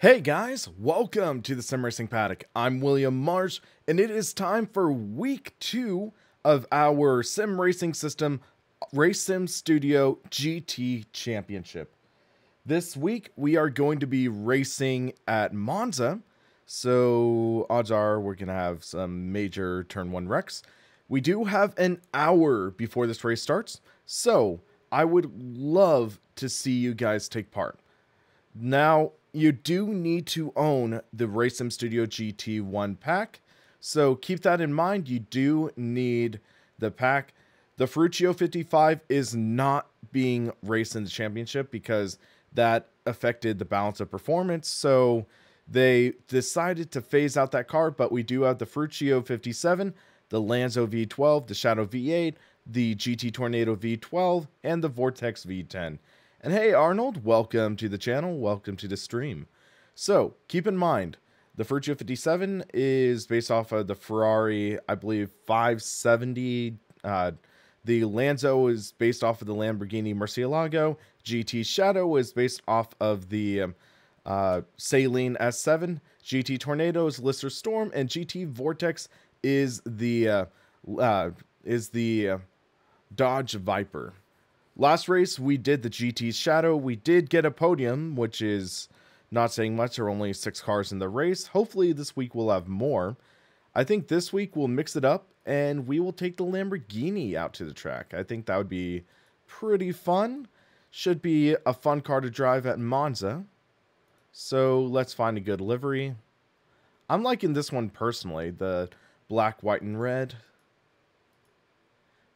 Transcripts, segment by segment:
Hey guys, welcome to the Sim Racing Paddock. I'm William Marsh, and it is time for week 2 of our Sim Racing System Race Sim Studio GT Championship. This week, we are going to be racing at Monza, so odds are we're going to have some major Turn 1 wrecks. We do have an hour before this race starts, so I would love to see you guys take part. Now, you do need to own the Race Sim Studio GT1 pack, so keep that in mind. You do need the pack. The Ferruccio 55 is not being raced in the championship because that affected the balance of performance, so they decided to phase out that car, but we do have the Ferruccio 57, the Lanzo V12, the Shadow V8, the GT Tornado V12, and the Vortex V10. And hey Arnold, welcome to the channel, welcome to the stream. So, keep in mind, the Ferruccio 57 is based off of the Ferrari, I believe, 570. The Lanzo is based off of the Lamborghini Murcielago. GT Shadow is based off of the Saleen S7. GT Tornado is Lister Storm, and GT Vortex is the Dodge Viper. Last race, we did the GT Shadow. We did get a podium, which is not saying much. There are only 6 cars in the race. Hopefully, this week we'll have more. I think this week we'll mix it up, and we will take the Lamborghini out to the track. I think that would be pretty fun. Should be a fun car to drive at Monza. So, let's find a good livery. I'm liking this one personally, the black, white, and red.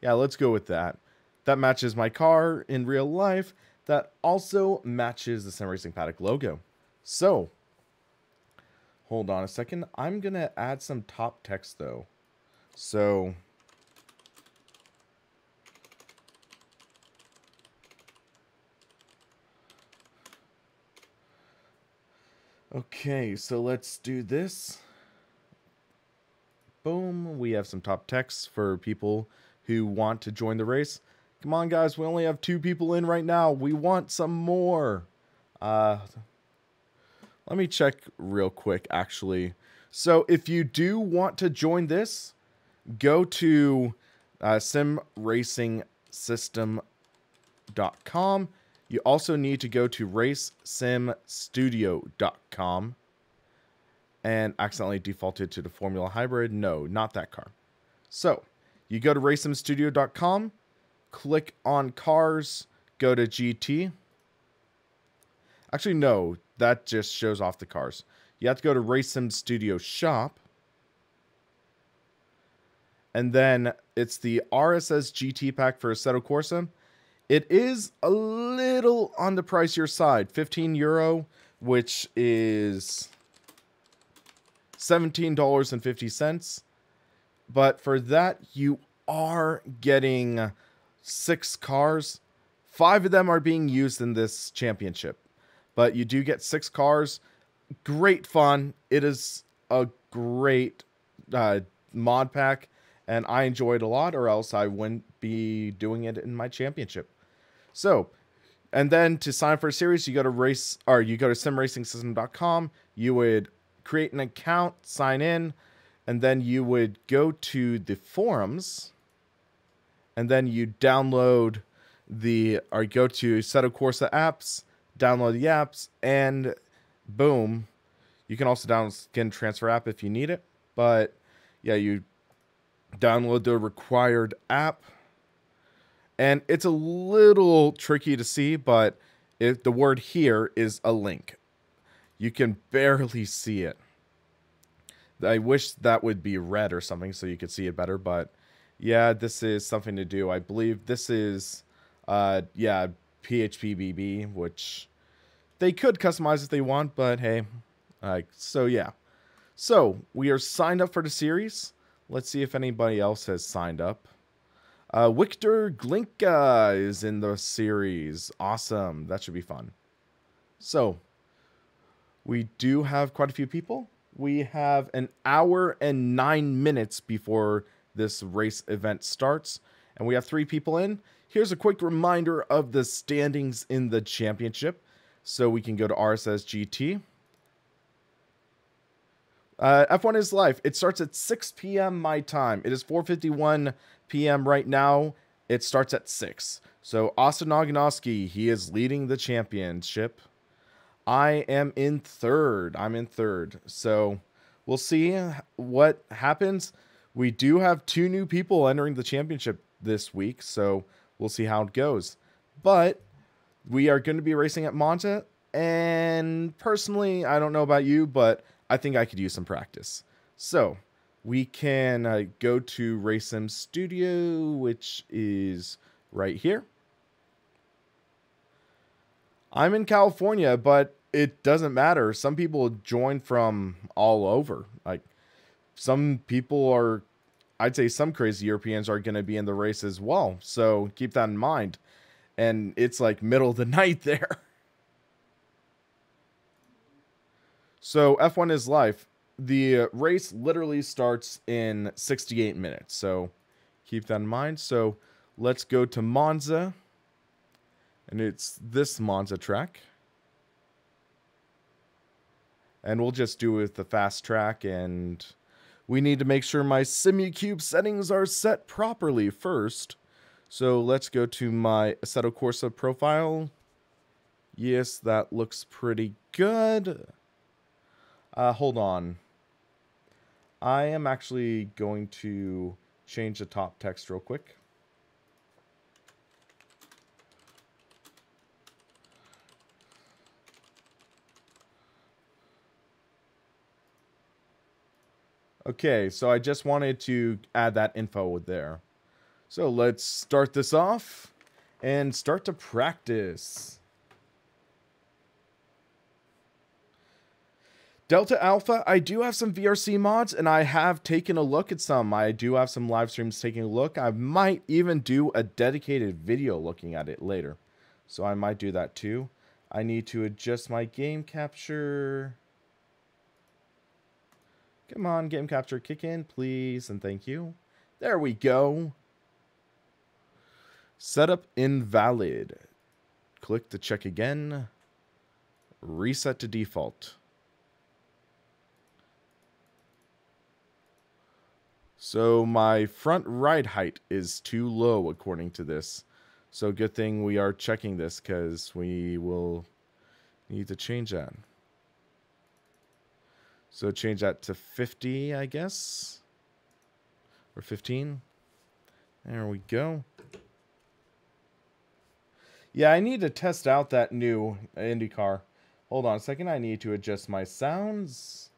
Yeah, let's go with that. That matches my car in real life. That also matches the Sim Racing Paddock logo. So, hold on a second. I'm going to add some top text though. So, okay, so let's do this. Boom. We have some top text for people who want to join the race. Come on, guys. We only have 2 people in right now. We want some more. Let me check real quick, actually. So if you do want to join this, go to SimRacingSystem.com. You also need to go to RaceSimStudio.com. And accidentally defaulted to the Formula Hybrid. No, not that car. So you go to RaceSimStudio.com. Click on cars, go to GT. Actually, no, that just shows off the cars. You have to go to Race Sim Studio Shop. And then it's the RSS GT pack for Assetto Corsa. It is a little on the pricier side, €15, which is $17.50. But for that, you are getting 6 cars. 5 of them are being used in this championship, but you do get 6 cars. Great fun. It is a great mod pack, and I enjoy it a lot, or else I wouldn't be doing it in my championship. So, and then to sign for a series, you go to SimRacingSystem.com. You would create an account, sign in, and then you would go to the forums. And then you download or go to Assetto Corsa apps, download the apps, and boom. You can also download Skin Transfer app if you need it. But yeah, you download the required app. And it's a little tricky to see, but the word here is a link. You can barely see it. I wish that would be red or something so you could see it better, but yeah, this is something to do. I believe this is, yeah, PHPBB, which they could customize if they want, but hey. So, yeah. So, we are signed up for the series. Let's see if anybody else has signed up. Victor Glinka is in the series. Awesome. That should be fun. So, we do have quite a few people. We have an hour and 9 minutes before this race event starts, and we have 3 people in. Here's a quick reminder of the standings in the championship. So we can go to RSS GT. F1 is live. It starts at 6 p.m. my time. It is 4:51 p.m. right now. It starts at 6. So Austin Ogonowski, he is leading the championship. I am in third. So we'll see what happens. We do have 2 new people entering the championship this week, so we'll see how it goes. But we are going to be racing at Monza, and personally, I don't know about you, but I think I could use some practice. So we can go to Race Sim Studio, which is right here. I'm in California, but it doesn't matter. Some people join from all over. Like, some people are, I'd say some crazy Europeans are going to be in the race as well. So keep that in mind. And it's like middle of the night there. So F1 is live. The race literally starts in 68 minutes. So keep that in mind. So let's go to Monza. And it's this Monza track. And we'll just do it with the fast track. And we need to make sure my SimuCube settings are set properly first. So let's go to my Assetto Corsa profile. Yes, that looks pretty good. Hold on. I am actually going to change the top text real quick. Okay, so I just wanted to add that info there. So let's start this off and start to practice. Delta Alpha, I do have some VRC mods, and I have taken a look at some. I do have some live streams taking a look. I might even do a dedicated video looking at it later. So I might do that too. I need to adjust my game capture. Come on, game capture, kick in, please, and thank you. There we go. Setup invalid. Click to check again. Reset to default. So my front ride height is too low according to this. So good thing we are checking this, because we will need to change that. So change that to 50, I guess. Or 15. There we go. Yeah, I need to test out that new IndyCar. Hold on a second. I need to adjust my sounds.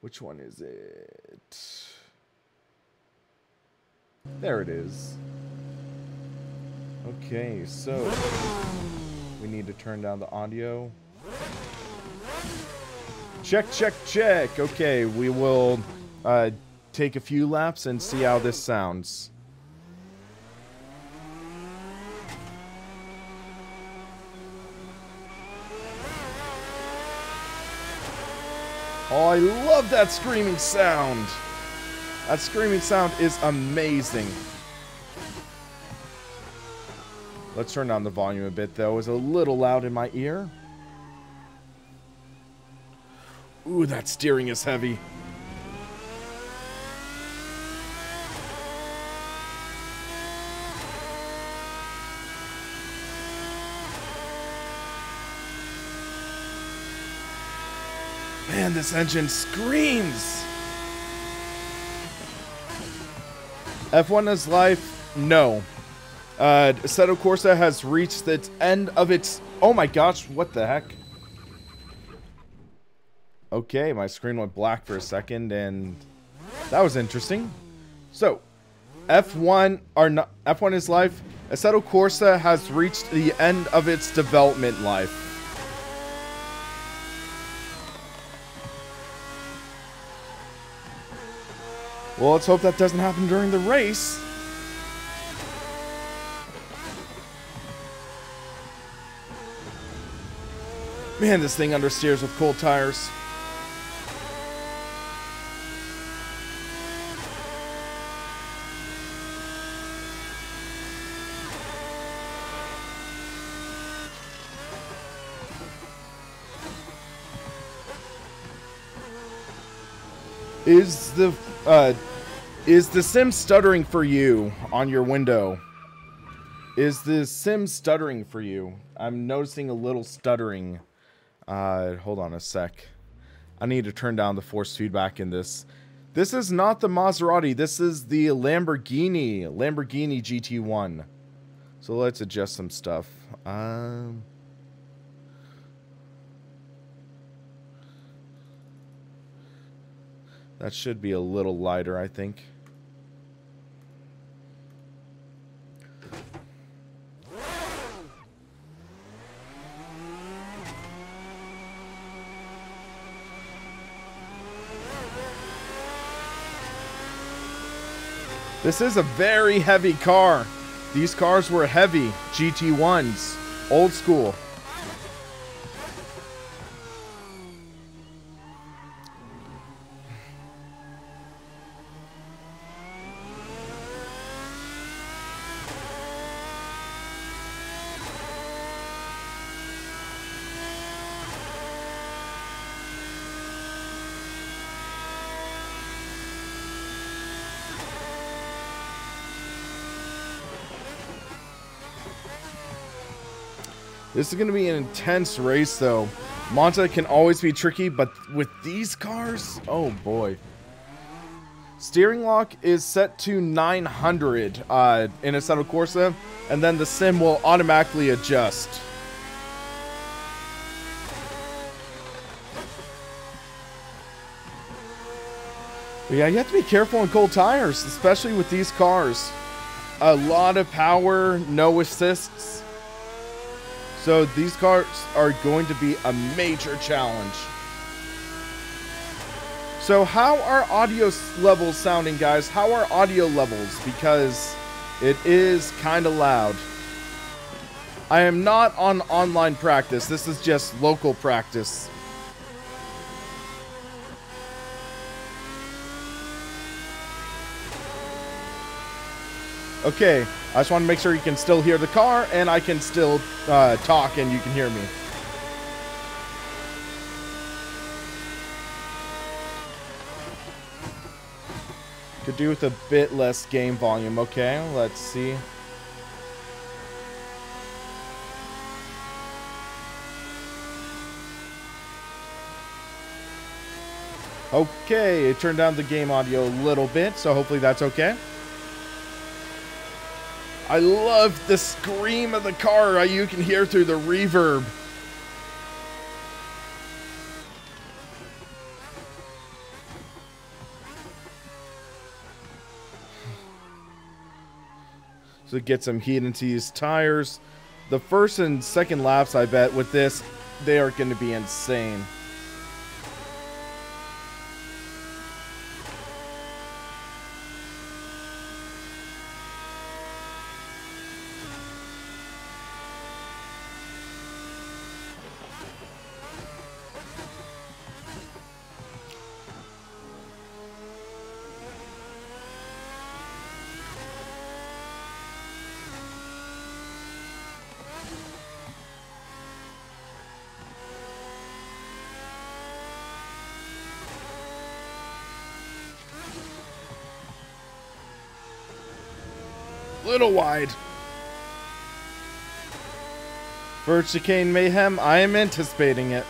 Which one is it? There it is. Okay, so we need to turn down the audio. Check, check, check. Okay, we will take a few laps and see how this sounds. Oh, I love that screaming sound. That screaming sound is amazing. Let's turn down the volume a bit, though. It's a little loud in my ear. Ooh, that steering is heavy. Man, this engine screams. F1 is life? No. Assetto Corsa has reached its end of its... Oh my gosh, what the heck? Okay, my screen went black for a second, and that was interesting. So, F1 is life. Assetto Corsa has reached the end of its development life. Well, let's hope that doesn't happen during the race. Man, this thing understeers with cold tires. Is the sim stuttering for you on your window? Is the sim stuttering for you? I'm noticing a little stuttering. Hold on a sec. I need to turn down the force feedback in this. This is not the Maserati. This is the Lamborghini GT1. So let's adjust some stuff. That should be a little lighter, I think. This is a very heavy car. These cars were heavy. GT1s. Old school. This is going to be an intense race, though. Monza can always be tricky, but with these cars, oh boy. Steering lock is set to 900 in Assetto Corsa, and then the sim will automatically adjust. But yeah, you have to be careful on cold tires, especially with these cars. A lot of power, no assists. So these cars are going to be a major challenge. So how are audio levels sounding, guys? How are audio levels? Because it is kind of loud. I am not on online practice. This is just local practice. Okay, I just want to make sure you can still hear the car, and I can still talk, and you can hear me. Could do with a bit less game volume. Okay, let's see. Okay, it turned down the game audio a little bit, so hopefully that's okay. I love the scream of the car you can hear through the reverb. So get some heat into these tires. The first and second laps, I bet, with this, they are going to be insane. Little wide. For chicane mayhem, I am anticipating it.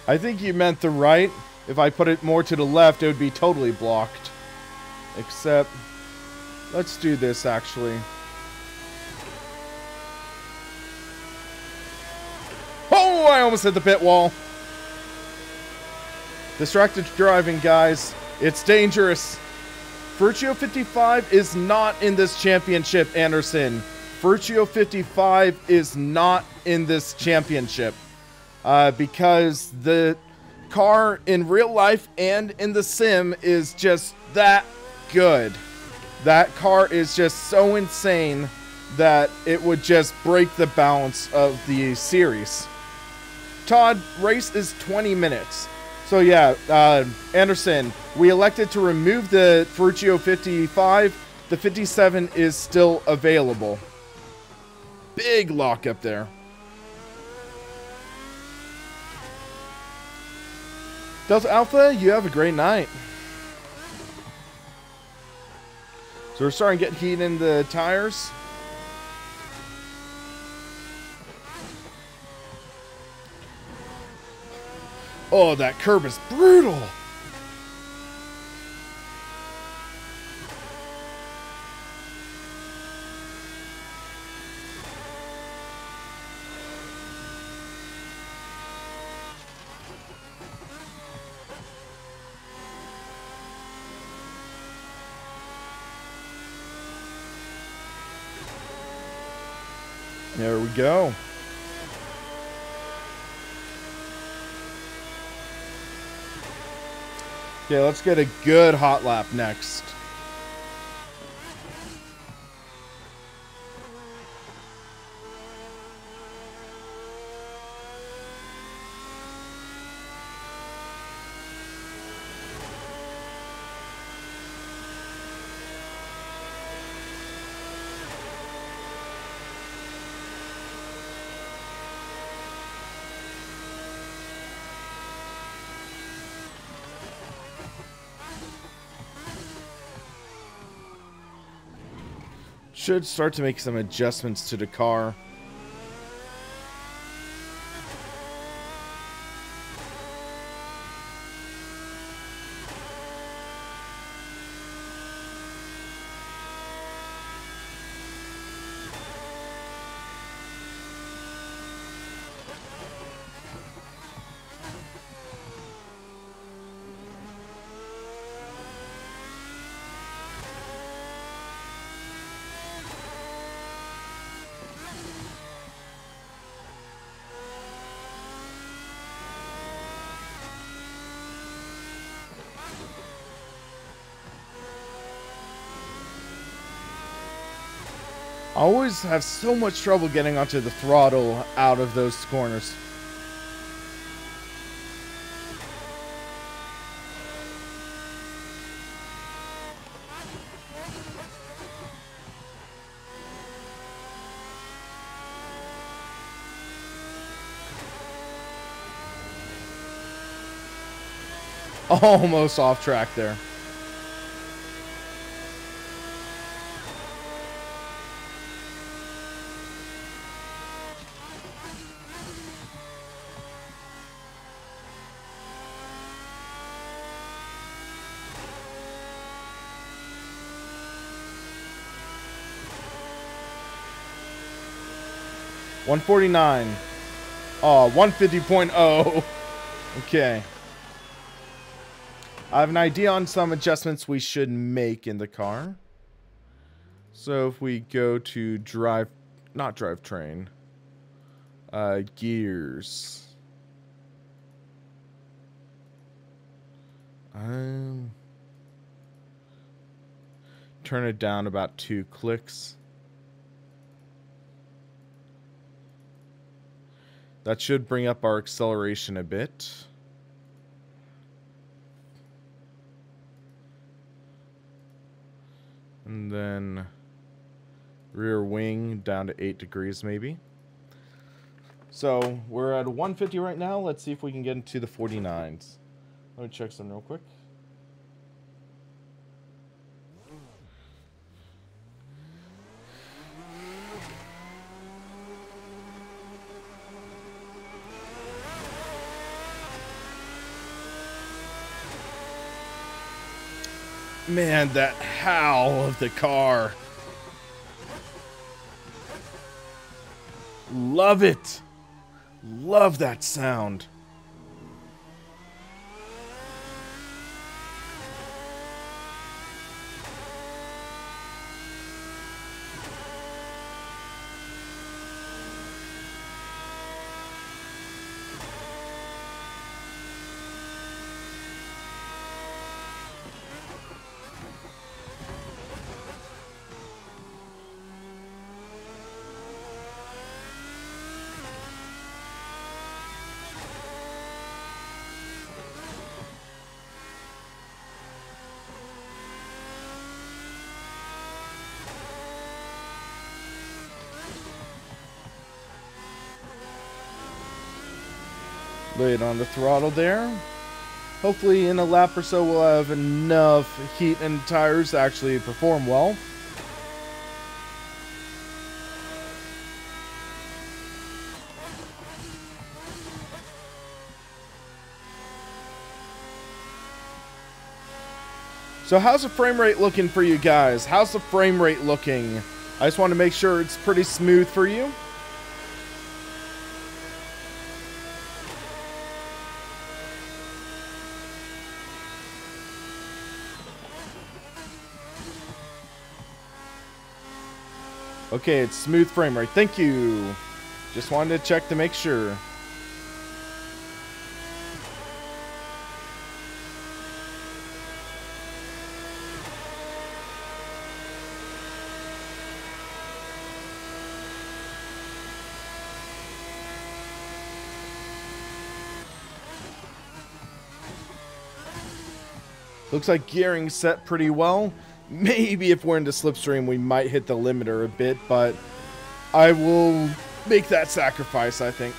I think you meant the right. If I put it more to the left, it would be totally blocked. Except, let's do this actually. Oh, I almost hit the pit wall. Distracted driving, guys. It's dangerous. Virtue 55 is not in this championship, Anderson. Virtue 55 is not in this championship. Because the car in real life and in the sim is just that good. That car is just so insane that it would just break the balance of the series. Todd, race is 20 minutes. So yeah, Anderson, we elected to remove the Ferruccio 55. The 57 is still available. Big lock up there. Delta Alpha, you have a great night. So we're starting to get heat in the tires. Oh, that curb is brutal. There we go. Okay, let's get a good hot lap next. Should start to make some adjustments to the car. I always have so much trouble getting onto the throttle out of those corners. Almost off track there. $149. Oh, 150.0. Okay. I have an idea on some adjustments we should make in the car. So if we go to not drivetrain, gears. Turn it down about 2 clicks. That should bring up our acceleration a bit. And then rear wing down to 8 degrees maybe. So we're at 150 right now. Let's see if we can get into the 49s. Let me check some real quick. Man, that howl of the car. Love it. Love that sound. Lay it on the throttle there. Hopefully in a lap or so we'll have enough heat in tires to actually perform well. So how's the frame rate looking for you guys? How's the frame rate looking? I just want to make sure it's pretty smooth for you. Okay, it's smooth frame rate. Thank you. Just wanted to check to make sure. Looks like gearing set pretty well. Maybe if we're into slipstream, we might hit the limiter a bit, but I will make that sacrifice, I think.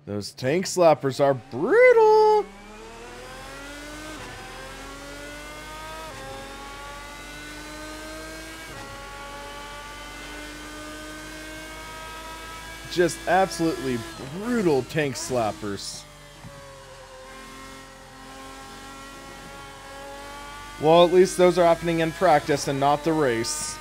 Those tank slappers are brutal. Just absolutely brutal tank slappers. Well, at least those are happening in practice and not the race.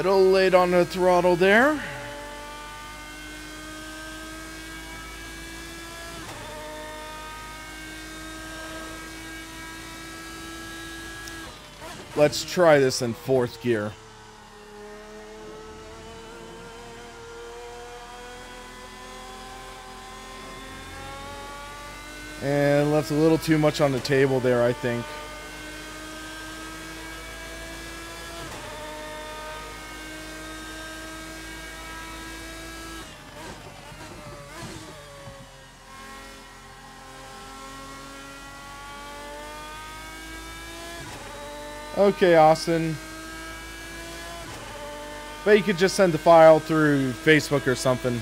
Little late on the throttle there. Let's try this in fourth gear. And left a little too much on the table there, I think. Okay, Austin. But you could just send the file through Facebook or something.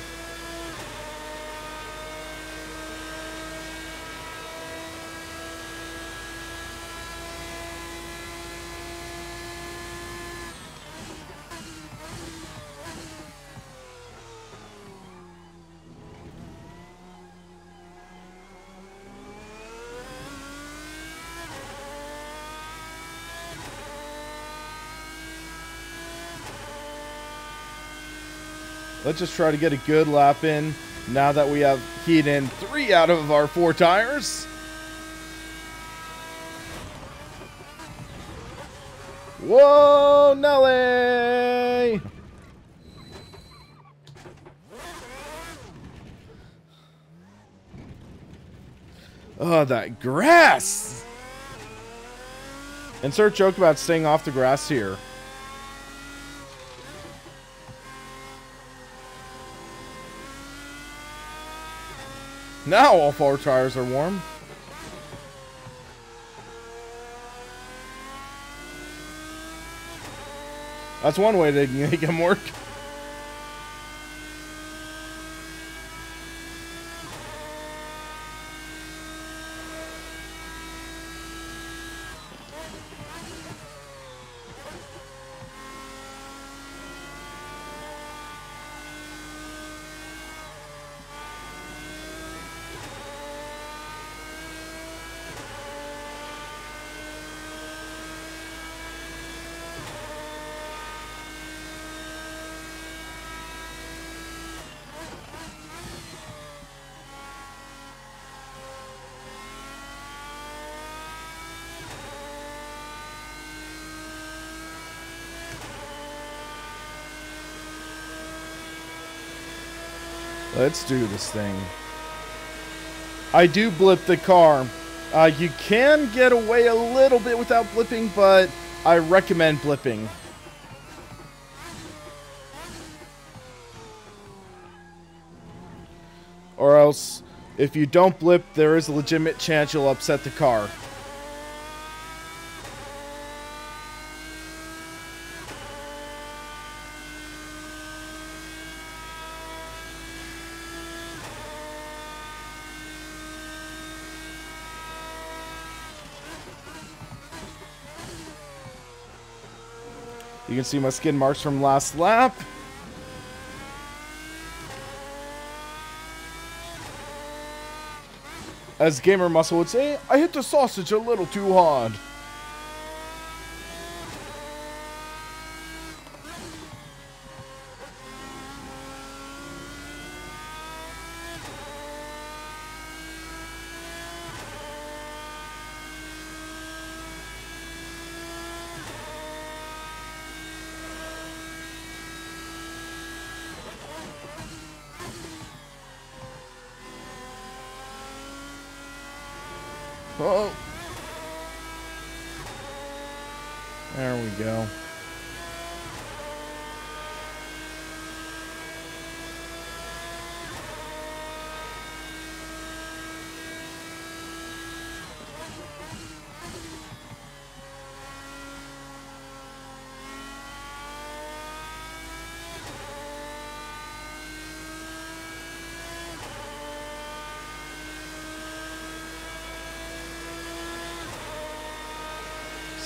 Let's just try to get a good lap in now that we have heat in 3 out of our 4 tires. Whoa, Nelly! Oh, that grass! Insert joke about staying off the grass here. Now all 4 tires are warm. That's one way to make them work. Let's do this thing. I do blip the car. You can get away a little bit without blipping, but I recommend blipping. Or else, if you don't blip, there is a legitimate chance you'll upset the car. You can see my skid marks from last lap. As Gamer Muscle would say, I hit the sausage a little too hard. Oh. There we go.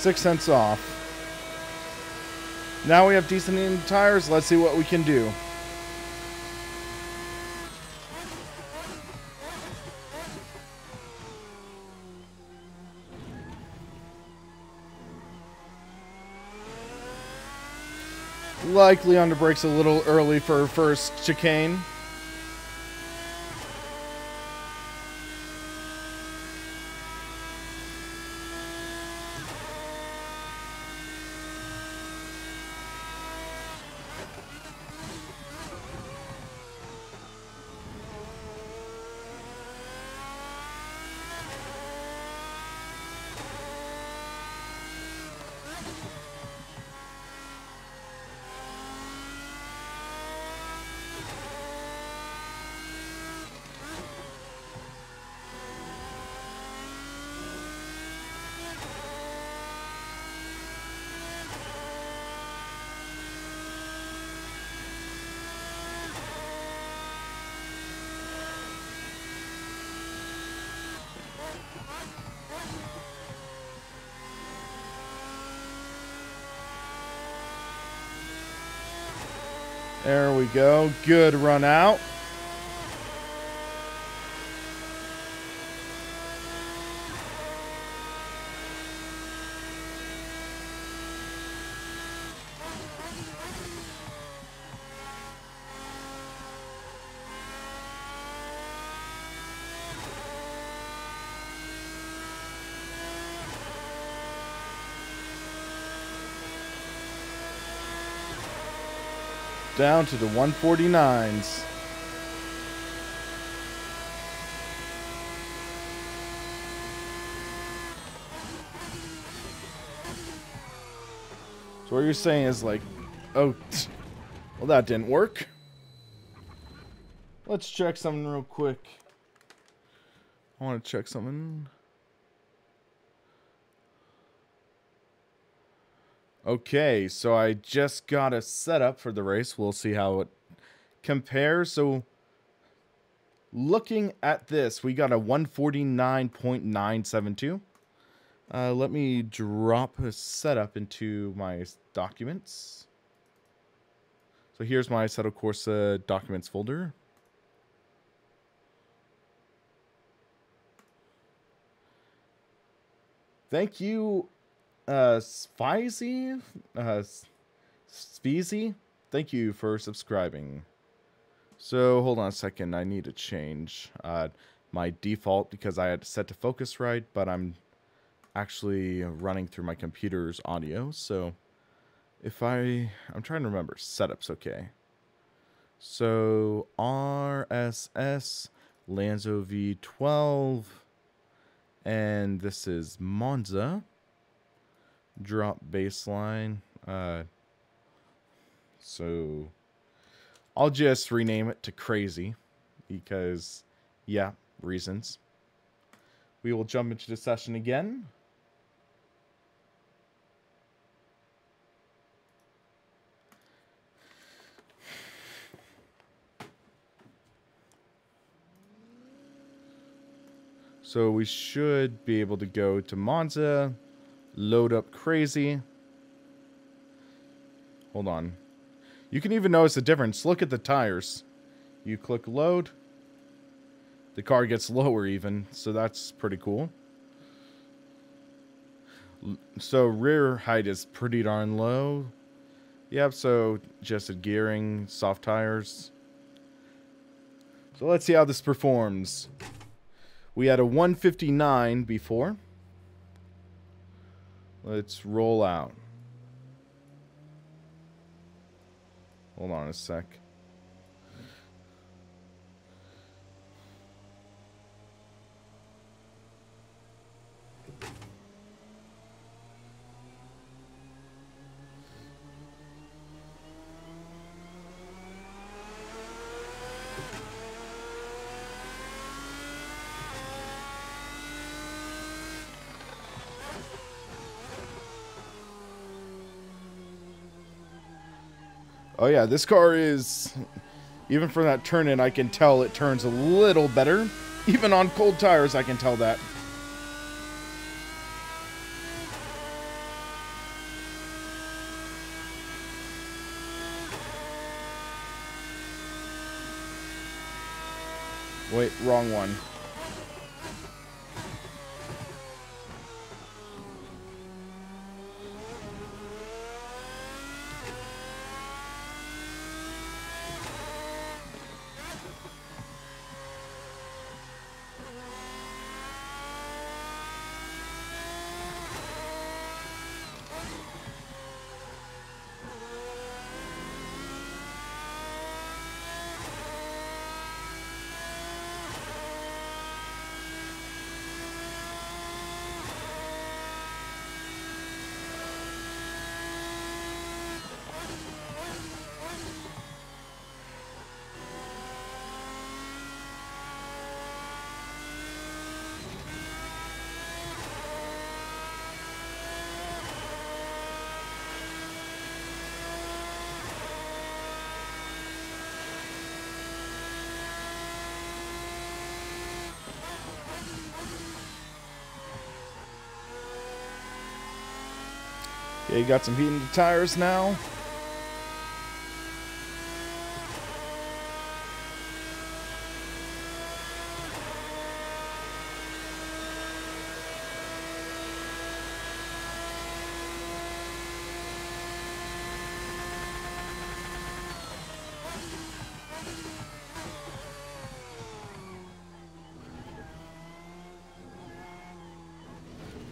$0.06 off. Now we have decent tires. Let's see what we can do. Likely under brakes a little early for first chicane. There we go. Good run out. Down to the 149s. So what you're saying is like, oh, well that didn't work. Let's check something real quick. I want to check something. Okay, so I just got a setup for the race. We'll see how it compares. So looking at this, we got a 149.972. Let me drop a setup into my documents. So here's my Assetto Corsa documents folder. Thank you, Speezy. Thank you for subscribing. So hold on a second. I need to change my default because I had it set to Focusrite, but I'm actually running through my computer's audio. So if I'm trying to remember, setup's okay. So RSS Lanzo V12, and this is Monza. Drop baseline. So I'll just rename it to Crazy because, yeah, reasons. We will jump into the session again. So we should be able to go to Monza, load up Crazy. Hold on. You can even notice the difference. Look at the tires. You click load. The car gets lower even, so that's pretty cool. So rear height is pretty darn low. Yep, so adjusted gearing, soft tires. So let's see how this performs. We had a 159 before. Let's roll out. Hold on a sec. Oh yeah, this car is, even for that turn in, I can tell it turns a little better. Even on cold tires, I can tell that. Wait, wrong one. Yeah, you got some heat in the tires now.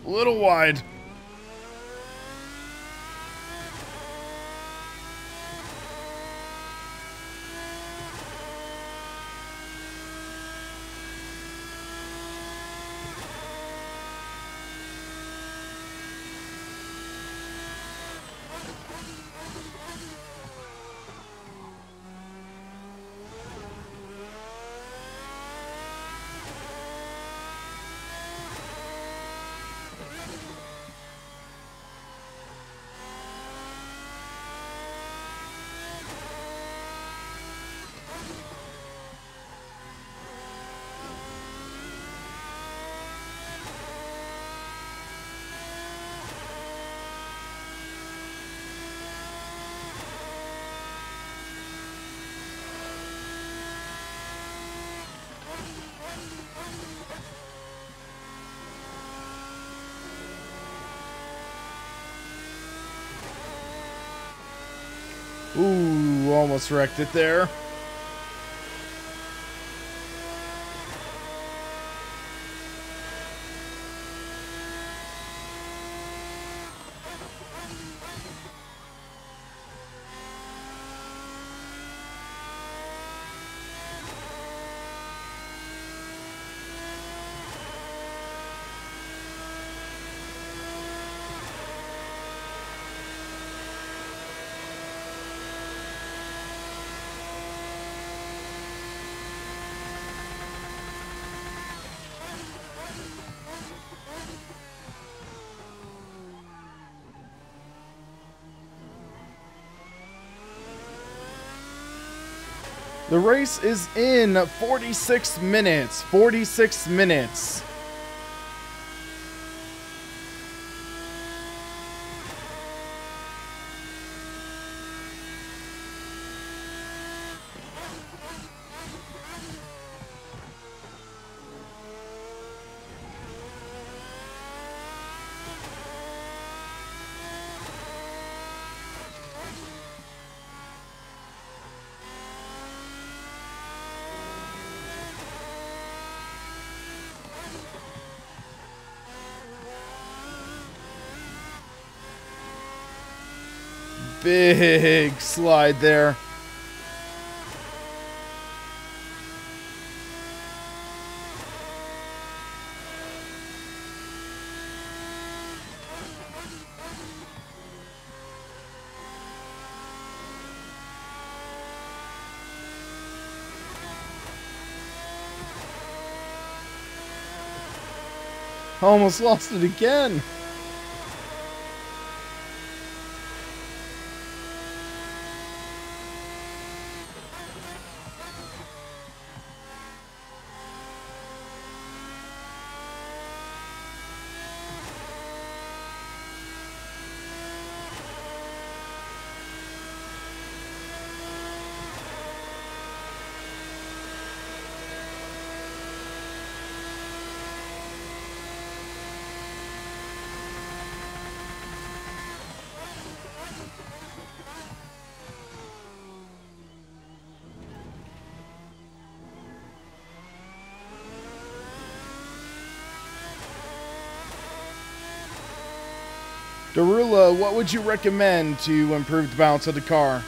A little wide. Ooh, almost wrecked it there. The race is in 46 minutes. 46 minutes. Big slide there. Almost lost it again. Darula, what would you recommend to improve the balance of the car?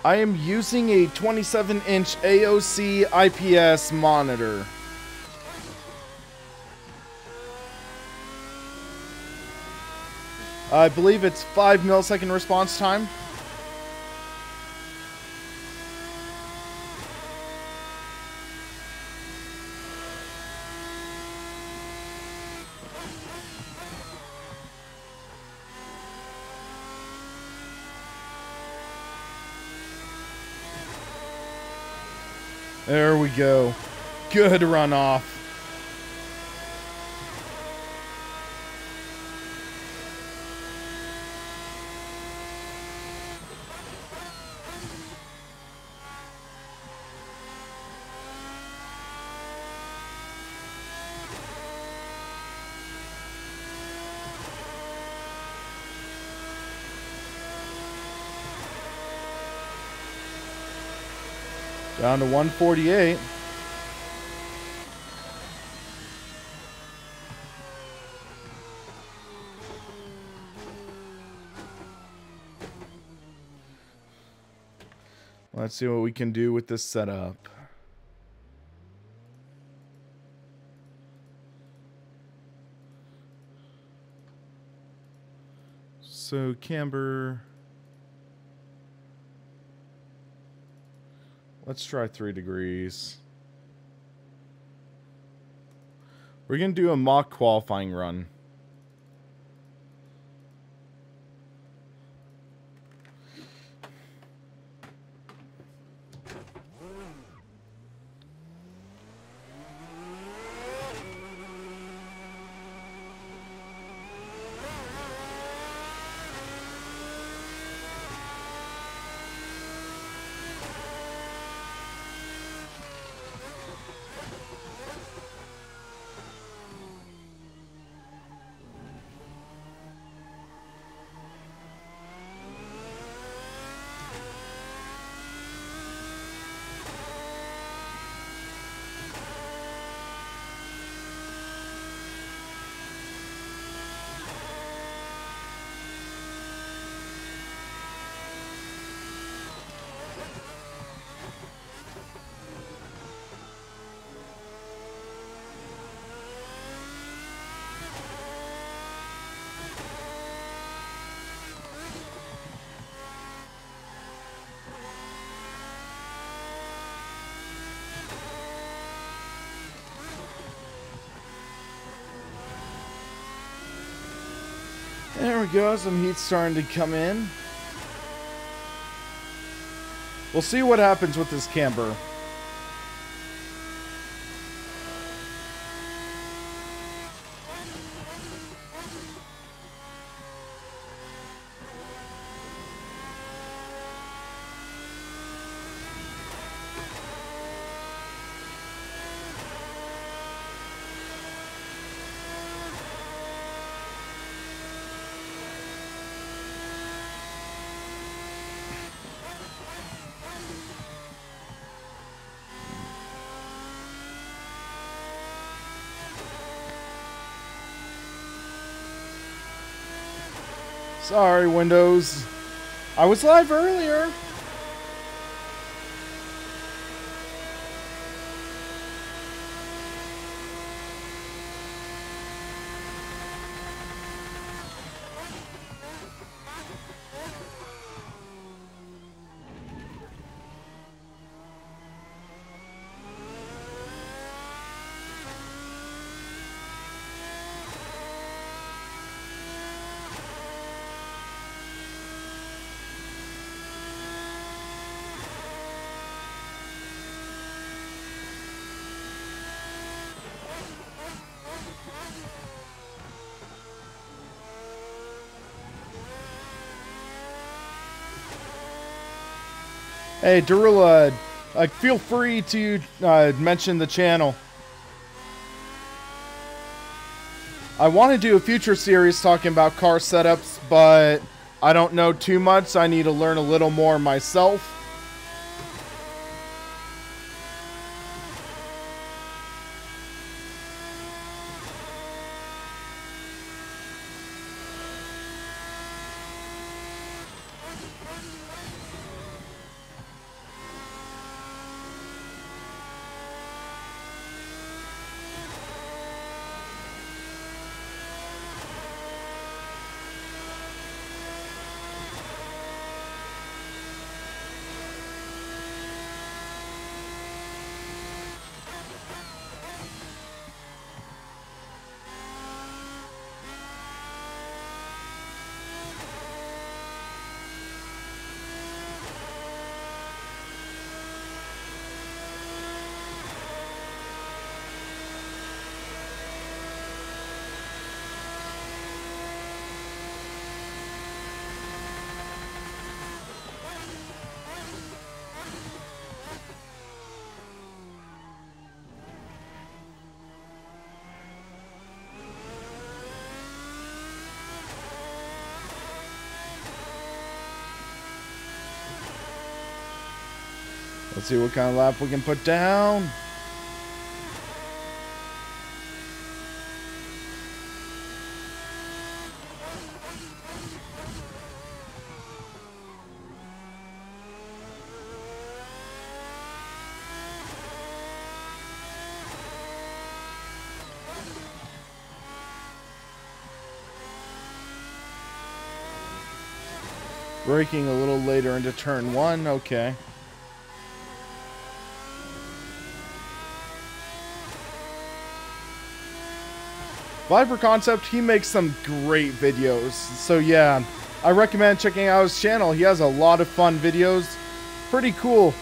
I am using a 27-inch AOC IPS monitor. I believe it's 5 millisecond response time. There we go. Good runoff. Down to 148. Let's see what we can do with this setup. So camber. Let's try 3 degrees. We're going to do a mock qualifying run. There we go, some heat's starting to come in. We'll see what happens with this camber. Sorry, Windows. I was live earlier. Hey, Darula, feel free to mention the channel. I want to do a future series talking about car setups, but I don't know too much, so I need to learn a little more myself. Let's see what kind of lap we can put down. Braking a little later into turn 1. Okay. Viper Concept, he makes some great videos. So yeah, I recommend checking out his channel. He has a lot of fun videos. Pretty cool.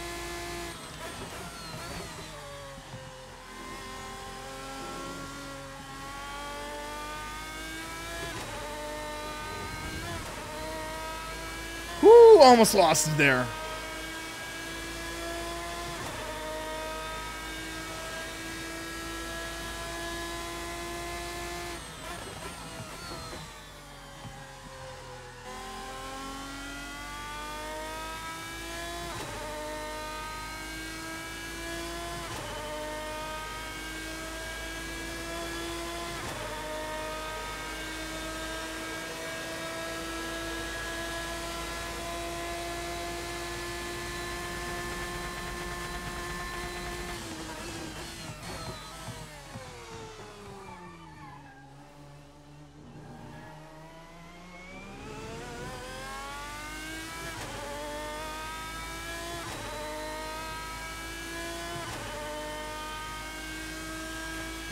Whoo, almost lost it there.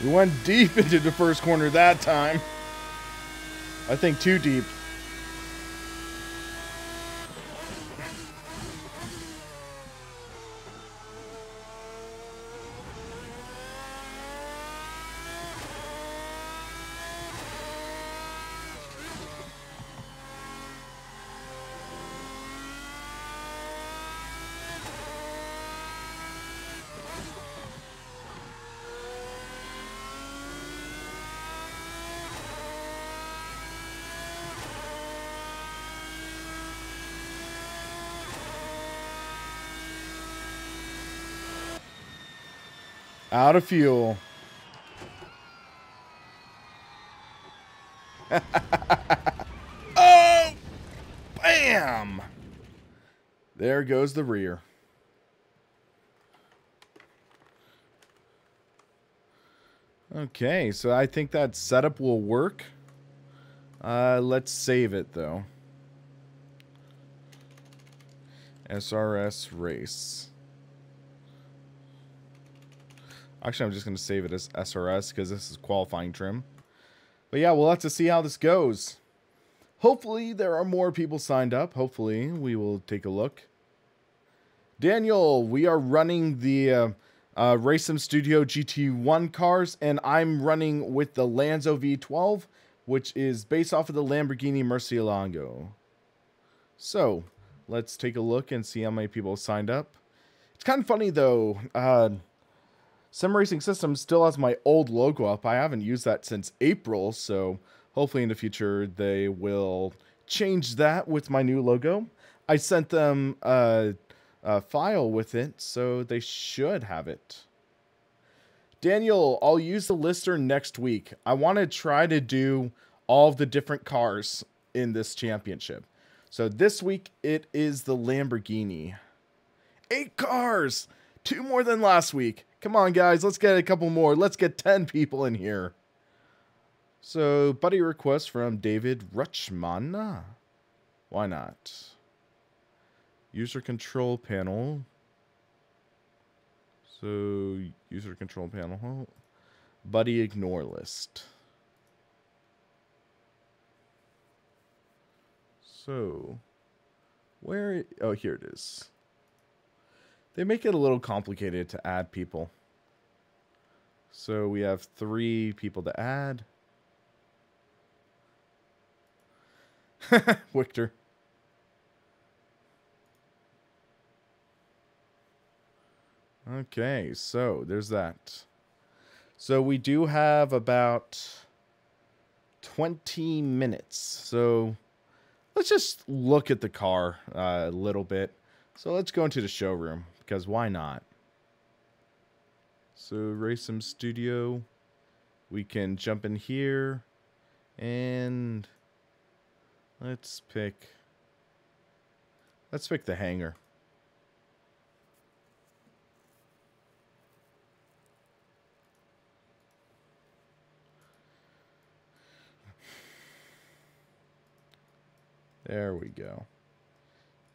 We went deep into the first corner that time. I think too deep. Out of fuel. Oh! Bam! There goes the rear. Okay, so I think that setup will work. Let's save it, though. SRS race. Actually, I'm just going to save it as SRS because this is qualifying trim. But yeah, we'll have to see how this goes. Hopefully, there are more people signed up. Hopefully, we will take a look. Daniel, we are running the Race Sim Studio GT1 cars, and I'm running with the Lanzo V12, which is based off of the Lamborghini Murcielago. So, let's take a look and see how many people signed up. It's kind of funny, though. Sim Racing System still has my old logo up. I haven't used that since April, so hopefully in the future they will change that with my new logo. I sent them a file with it, so they should have it. Daniel, I'll use the lister next week. I want to try to do all of the different cars in this championship. So this week it is the Lamborghini. 8 cars! 2 more than last week. Come on, guys. Let's get a couple more. Let's get 10 people in here. So, buddy request from David Rutschmann. Why not? User control panel. So, user control panel. Buddy ignore list. So, where... Oh, here it is. They make it a little complicated to add people. So we have 3 people to add. Victor. Okay, so there's that. So we do have about 20 minutes. So let's just look at the car a little bit. So let's go into the showroom, because why not? So Race Sim Studio, we can jump in here, and let's pick the hangar. There we go.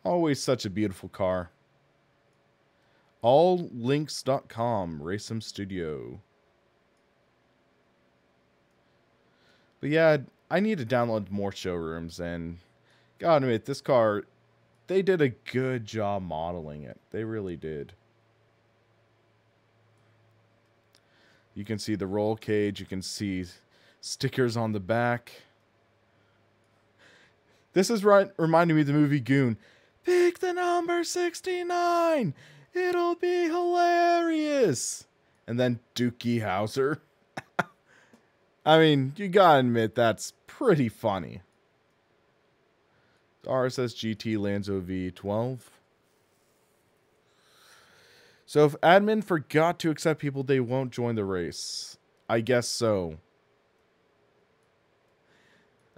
Always such a beautiful car. Alllinks.com, Race Sim Studio. But yeah, I need to download more showrooms, and gotta admit, this car, they did a good job modeling it. They really did. You can see the roll cage, you can see stickers on the back. This is reminding me of the movie Goon. Pick the number 69! It'll be hilarious! And then Dookie Howser. I mean, you gotta admit, that's pretty funny. RSS GT Lanzo V12. So if admin forgot to accept people, they won't join the race. I guess so.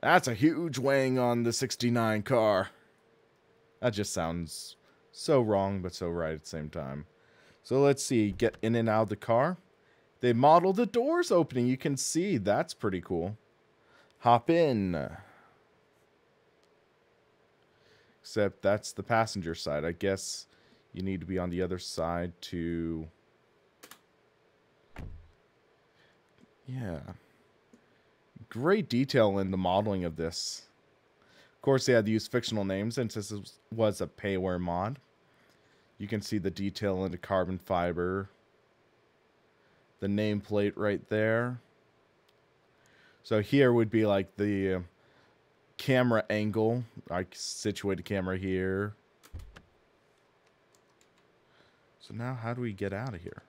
That's a huge weighing on the 69 car. That just sounds so wrong, but so right at the same time. So let's see. Get in and out of the car. They modeled the doors opening. You can see. That's pretty cool. Hop in. Except that's the passenger side. I guess you need to be on the other side to... Yeah. Great detail in the modeling of this. Of course, they had to use fictional names since this was a payware mod. You can see the detail in the carbon fiber. The nameplate right there. So here would be like the camera angle. I situate a camera here. So now how do we get out of here?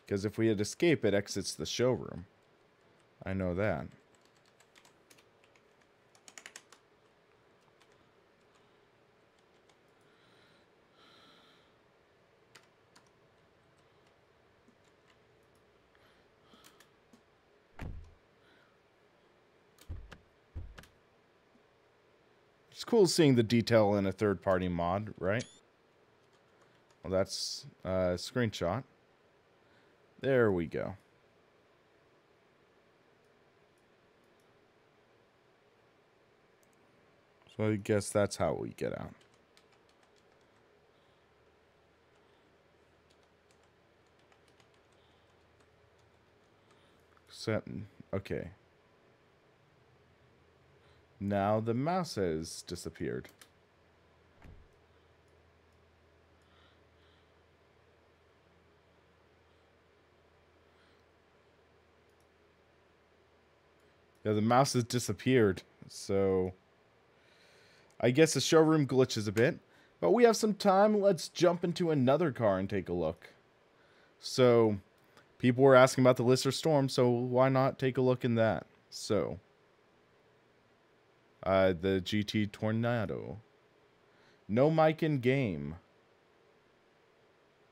Because if we hit escape, it exits the showroom. I know that. It's cool seeing the detail in a third-party mod, right? Well, that's a screenshot. There we go. So I guess that's how we get out. Except, okay. Now the mouse has disappeared. Yeah, the mouse has disappeared. So I guess the showroom glitches a bit. But we have some time. Let's jump into another car and take a look. So people were asking about the Lister Storm, so why not take a look in that? So the GT Tornado. No mic in game.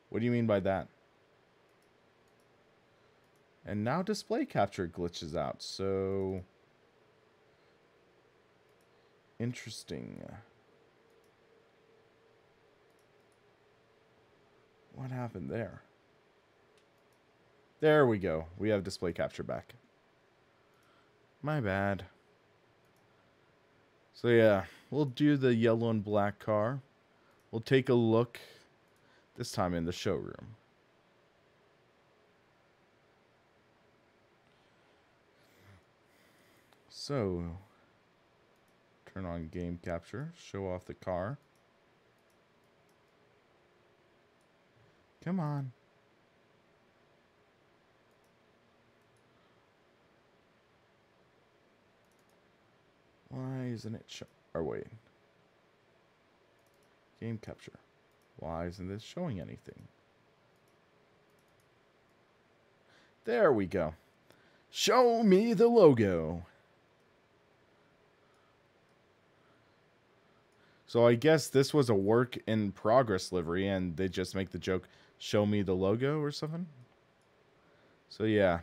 What do you mean by that? And now display capture glitches out, so interesting. What happened there? There we go. We have display capture back. My bad. So yeah, we'll do the yellow and black car. We'll take a look, this time in the showroom. So, turn on game capture, show off the car. Come on. Why isn't it or wait. Game capture. Why isn't this showing anything? There we go. Show me the logo. So I guess this was a work in progress livery and they just make the joke, show me the logo or something. So yeah.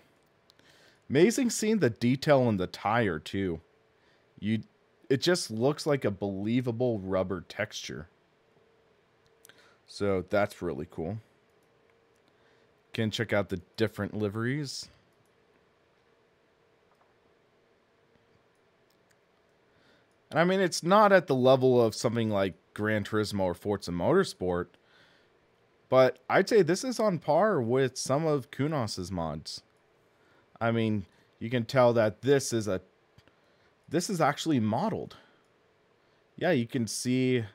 Amazing seeing the detail in the tire too. It just looks like a believable rubber texture. So that's really cool. Can check out the different liveries. And I mean, it's not at the level of something like Gran Turismo or Forza Motorsport, but I'd say this is on par with some of Kunos's mods. I mean, you can tell that this is actually modeled. Yeah, you can see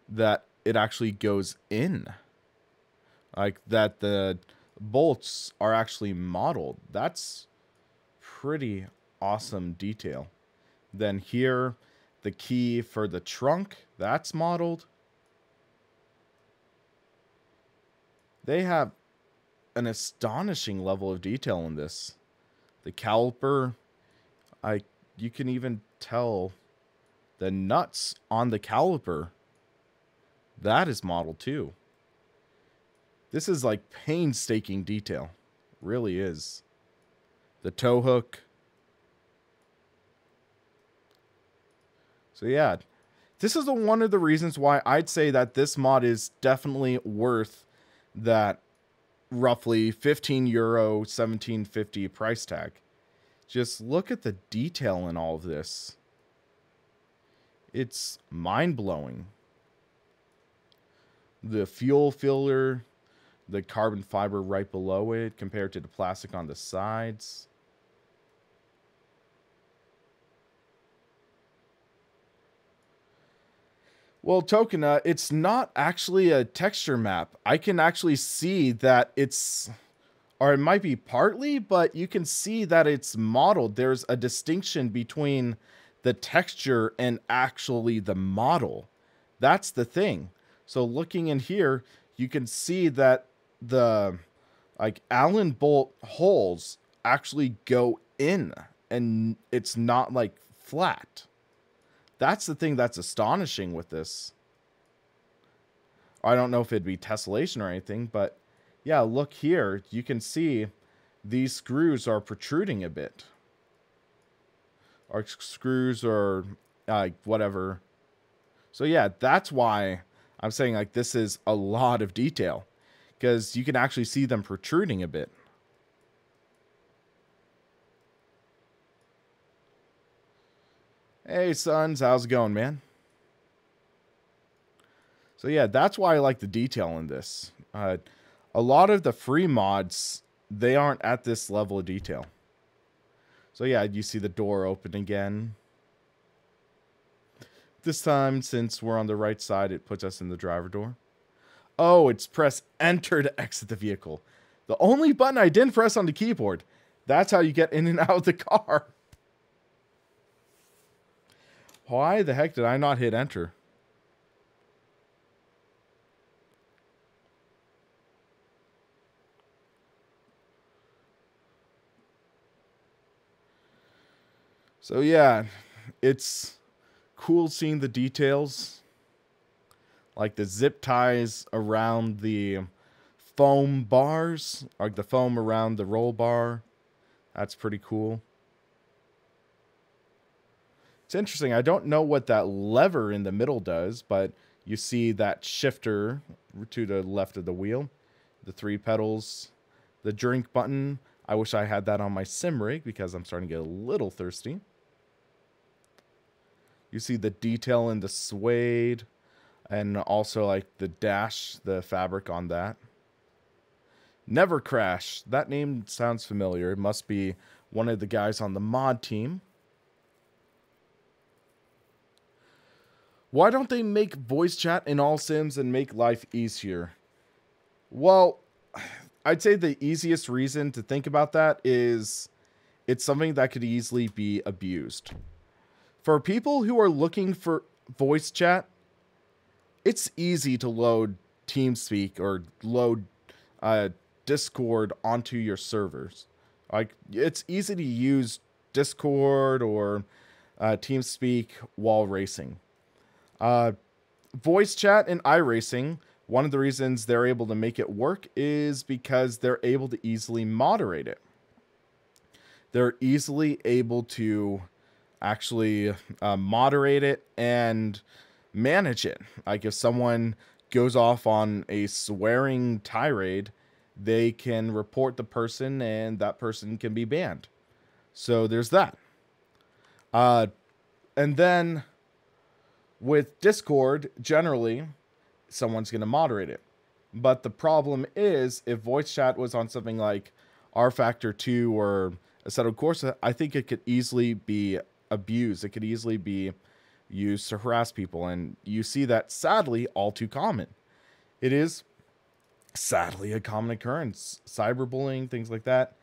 that it actually goes in. Like that the bolts are actually modeled. That's pretty awesome detail. Then here, the key for the trunk, that's modeled. They have an astonishing level of detail in this. The caliper, you can even tell the nuts on the caliper. That is modeled too. This is like painstaking detail. Really is. The tow hook. So yeah, this is one of the reasons why I'd say that this mod is definitely worth that roughly €15, $17.50 price tag. Just look at the detail in all of this. It's mind-blowing. The fuel filler, the carbon fiber right below it compared to the plastic on the sides. Well, Tokena, it's not actually a texture map. I can actually see that it's, or it might be partly, but you can see that it's modeled. There's a distinction between the texture and actually the model. That's the thing. So looking in here, you can see that the Allen bolt holes actually go in and it's not like flat. That's the thing that's astonishing with this. I don't know if it'd be tessellation or anything, but yeah, look here. You can see these screws are protruding a bit. Or screws or whatever. So yeah, that's why I'm saying like this is a lot of detail. Because you can actually see them protruding a bit. Hey, Sons, how's it going, man? So yeah, that's why I like the detail in this. A lot of the free mods, they aren't at this level of detail. So yeah, you see the door open again. This time, since we're on the right side, it puts us in the driver door. Oh, it's press enter to exit the vehicle. The only button I didn't press on the keyboard. That's how you get in and out of the car. Why the heck did I not hit enter? So yeah, it's cool seeing the details. Like the zip ties around the foam bars, like the foam around the roll bar. That's pretty cool. It's interesting. I don't know what that lever in the middle does, but you see that shifter to the left of the wheel, the 3 pedals, the drink button. I wish I had that on my sim rig because I'm starting to get a little thirsty. You see the detail in the suede and also like the dash, the fabric on that. Never Crash. That name sounds familiar. It must be one of the guys on the mod team. Why don't they make voice chat in all Sims and make life easier? Well, I'd say the easiest reason to think about that is it's something that could easily be abused. For people who are looking for voice chat, it's easy to load TeamSpeak or load Discord onto your servers. Like, it's easy to use Discord or TeamSpeak while racing. Voice chat in iRacing, one of the reasons they're able to make it work is because they're able to easily moderate it. They're easily able to actually moderate it and manage it. Like if someone goes off on a swearing tirade, they can report the person and that person can be banned. So there's that. And then with Discord, generally, someone's going to moderate it. But the problem is, if voice chat was on something like R Factor 2 or Assetto Corsa, I think it could easily be abused. It could easily be used to harass people. And you see that, sadly, all too common. It is, sadly, a common occurrence. Cyberbullying, things like that.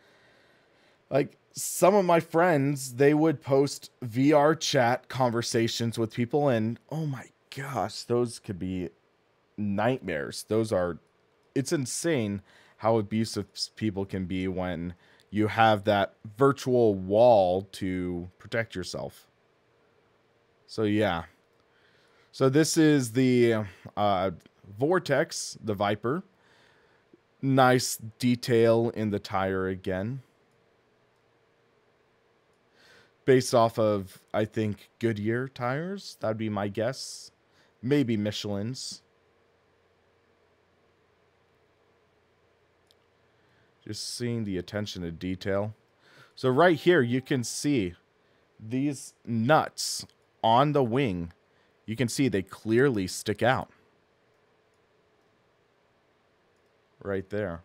Like, some of my friends, they would post VR chat conversations with people, and oh my gosh, those could be nightmares. It's insane how abusive people can be when you have that virtual wall to protect yourself. So yeah. So this is the Vortex, the Viper. Nice detail in the tire again. Based off of, I think, Goodyear tires. That'd be my guess. Maybe Michelin's. Just seeing the attention to detail. So right here, you can see these nuts on the wing. You can see they clearly stick out. Right there.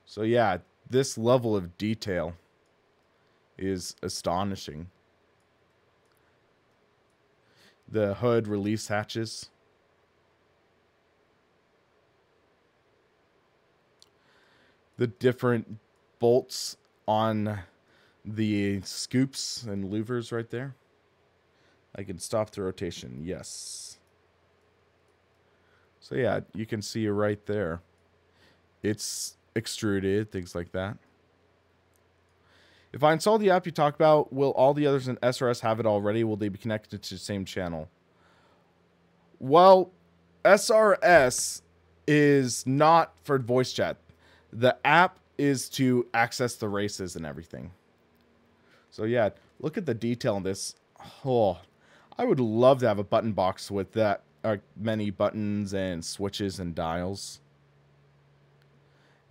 So yeah, this level of detail is astonishing. The hood release hatches. The different bolts on the scoops and louvers right there. I can stop the rotation. Yes. So yeah, you can see right there. It's extruded, things like that. If I install the app you talk about, will all the others in SRS have it already? Will they be connected to the same channel? Well, SRS is not for voice chat. The app is to access the races and everything. So yeah, look at the detail in this. Oh, I would love to have a button box with that many buttons and switches and dials.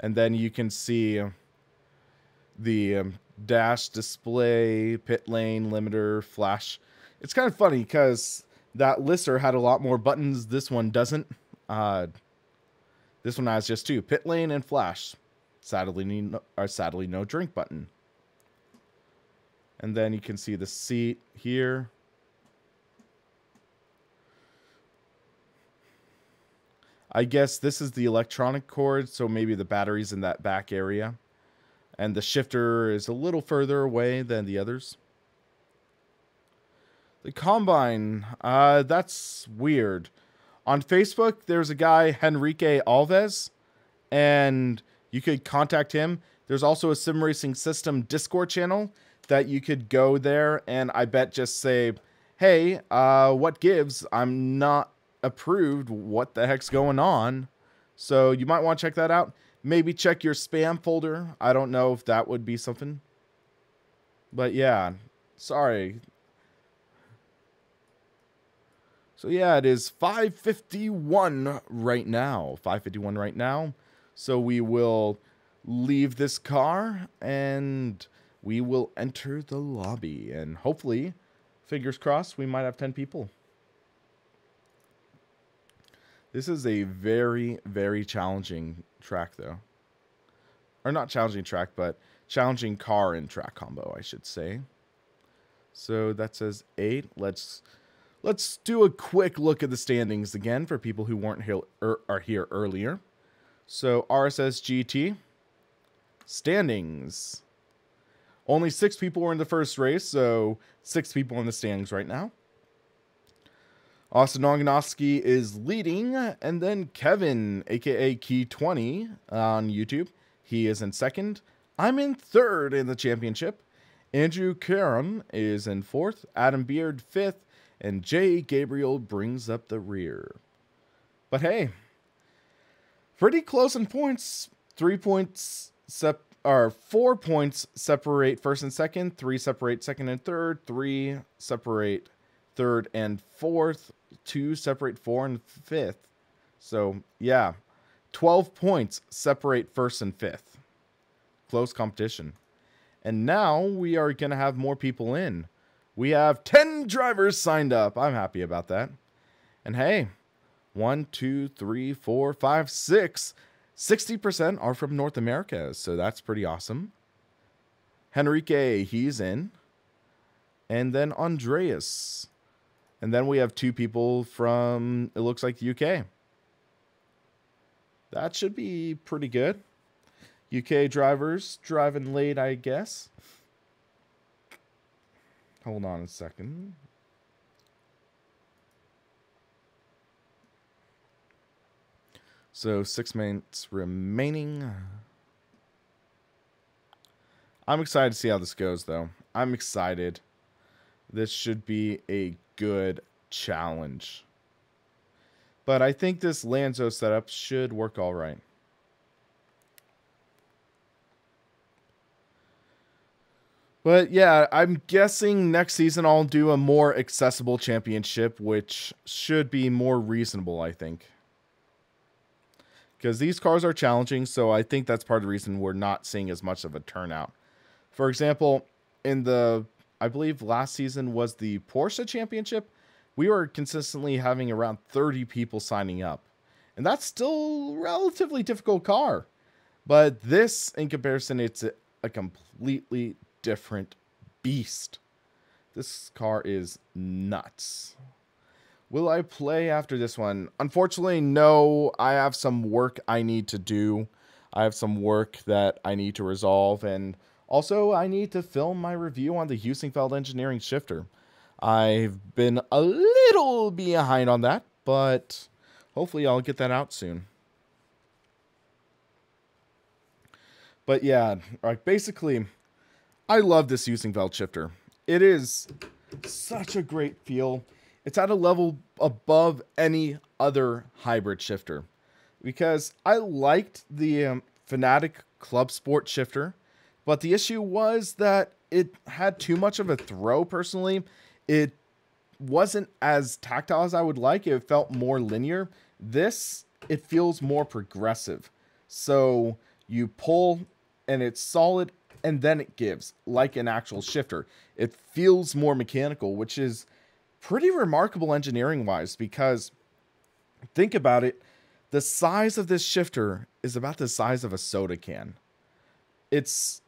And then you can see the dash display, pit lane, limiter, flash. It's kind of funny because that lister had a lot more buttons. This one doesn't. This one has just two, pit lane and flash. Sadly, no drink button. And then you can see the seat here. I guess this is the electronic cord, so maybe the battery's in that back area. And the shifter is a little further away than the others. The combine, that's weird. On Facebook, there's a guy, Henrique Alves, and you could contact him. There's also a Sim Racing System Discord channel that you could go there and I bet just say, hey, what gives? I'm not approved. What the heck's going on? So you might want to check that out. Maybe check your spam folder. I don't know if that would be something. But yeah, sorry. So yeah, it is 5:51 right now. 5:51 right now. So we will leave this car and we will enter the lobby. And hopefully, fingers crossed, we might have 10 people. This is a very, very challenging track, though. Or not challenging track, but challenging car and track combo, I should say. So that says 8. Let's do a quick look at the standings again for people who weren't here earlier. So RSS GT standings. Only 6 people were in the first race, so 6 people in the standings right now. Austin Onganowski is leading, and then Kevin, aka Key20 on YouTube, he is in second. I'm in third in the championship. Andrew Karam is in fourth. Adam Beard fifth, and Jay Gabriel brings up the rear. But hey, pretty close in points. 4 points separate first and second. 3 separate second and third. 3 separate third and fourth. 2 separate 4 and 5th. So yeah, 12 points separate first and fifth. Close competition. And now we are going to have more people in. We have 10 drivers signed up. I'm happy about that. And hey, 1, 2, 3, 4, 5, 6. 60% are from North America, so that's pretty awesome. Henrique, he's in. And then Andreas. And then we have 2 people from, it looks like, the UK. That should be pretty good. UK drivers driving late, I guess. Hold on a second. So 6 minutes remaining. I'm excited to see how this goes, though. I'm excited. This should be a good challenge. But I think this Lanzo setup should work all right. But yeah, I'm guessing next season I'll do a more accessible championship, which should be more reasonable, I think. Because these cars are challenging, so I think that's part of the reason we're not seeing as much of a turnout. For example, in the, I believe last season was the Porsche Championship, we were consistently having around 30 people signing up. And that's still a relatively difficult car. But this, in comparison, it's a completely different beast. This car is nuts. Will I play after this one? Unfortunately, no. I have some work I need to do. I have some work that I need to resolve. And also, I need to film my review on the Heusinkveld engineering shifter. I've been a little behind on that, but hopefully I'll get that out soon. But yeah, like basically, I love this Heusinkveld shifter. It is such a great feel. It's at a level above any other hybrid shifter. Because I liked the Fanatic Club Sport shifter, but the issue was that it had too much of a throw personally. It wasn't as tactile as I would like. It felt more linear. This, it feels more progressive. So you pull and it's solid and then it gives like an actual shifter. It feels more mechanical, which is pretty remarkable engineering wise, because think about it. The size of this shifter is about the size of a soda can. It's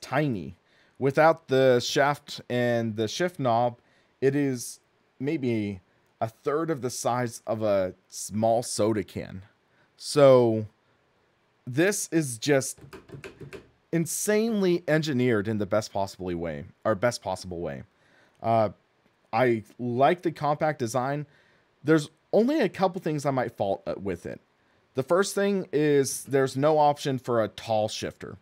tiny. Without the shaft and the shift knob, it is maybe a third of the size of a small soda can. So this is just insanely engineered in the best possible way. I like the compact design. There's only a couple things I might fault with it. The first thing is there's no option for a tall shifter.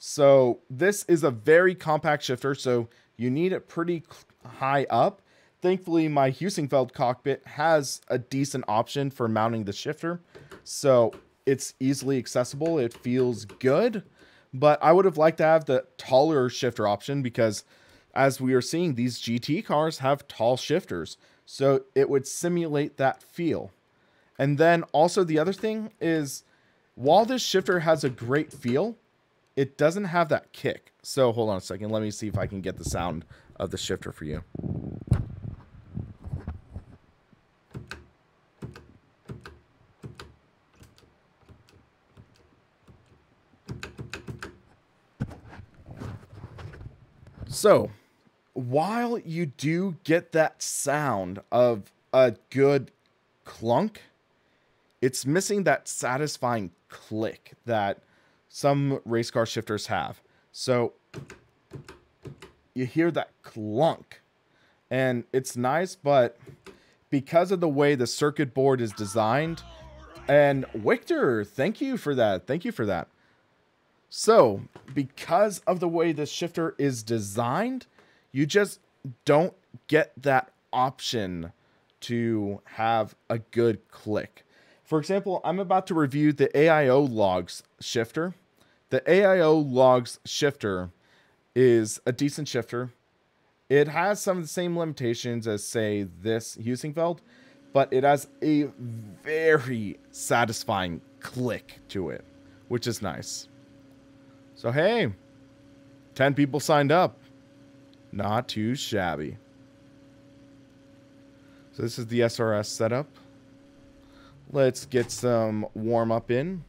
So this is a very compact shifter, so you need it pretty high up. Thankfully, my Heusinkveld cockpit has a decent option for mounting the shifter, so it's easily accessible. It feels good, but I would have liked to have the taller shifter option because, as we are seeing, these GT cars have tall shifters, so it would simulate that feel. And then also the other thing is, while this shifter has a great feel, it doesn't have that kick. So hold on a second. Let me see if I can get the sound of the shifter for you. So while you do get that sound of a good clunk, it's missing that satisfying click that some race car shifters have. So you hear that clunk and it's nice, but because of the way the circuit board is designed, and Victor, thank you for that. Thank you for that. So because of the way the shifter is designed, you just don't get that option to have a good click. For example, I'm about to review the AIO logs shifter. The AIO logs shifter is a decent shifter. It has some of the same limitations as, say, this Heusinkveld, but it has a very satisfying click to it, which is nice. So, hey, 10 people signed up. Not too shabby. So this is the SRS setup. Let's get some warm up in.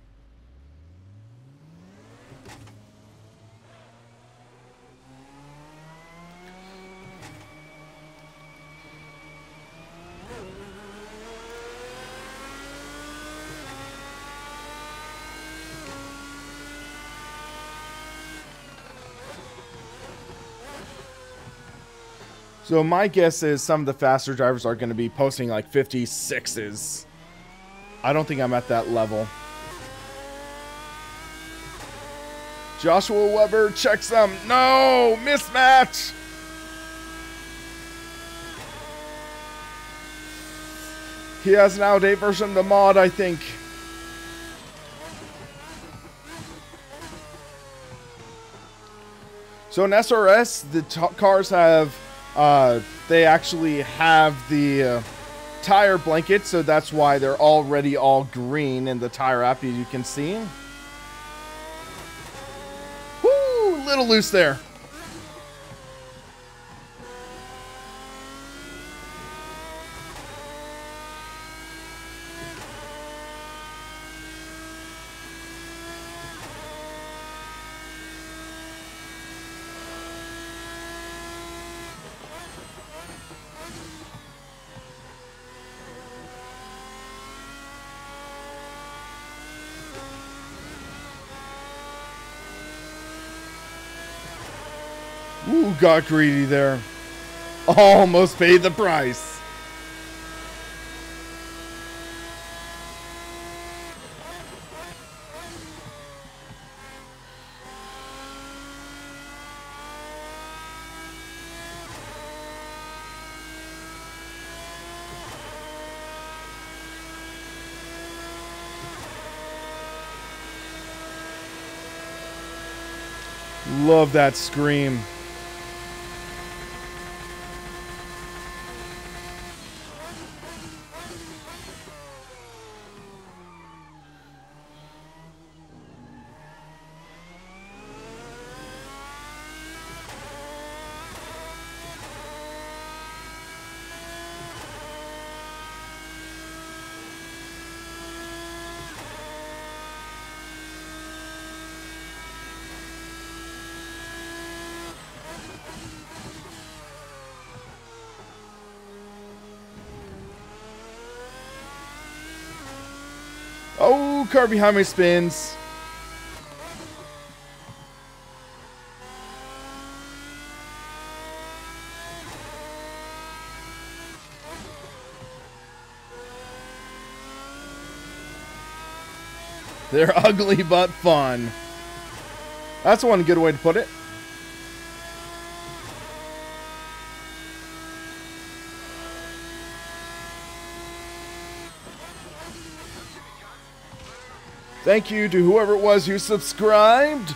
So my guess is some of the faster drivers are going to be posting like 56s. I don't think I'm at that level. Joshua Weber checks them. No! Mismatch! He has an out-of-date version of the mod, I think. So in SRS, the cars have... they actually have the tire blanket, so that's why they're already all green in the tire app, as you can see. Woo! Little loose there. Ooh, got greedy there. Almost paid the price. Love that scream. Oh, car behind me spins. They're ugly but fun. That's one good way to put it. Thank you to whoever it was who subscribed.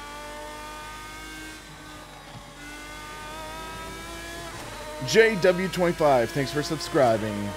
JW25, thanks for subscribing.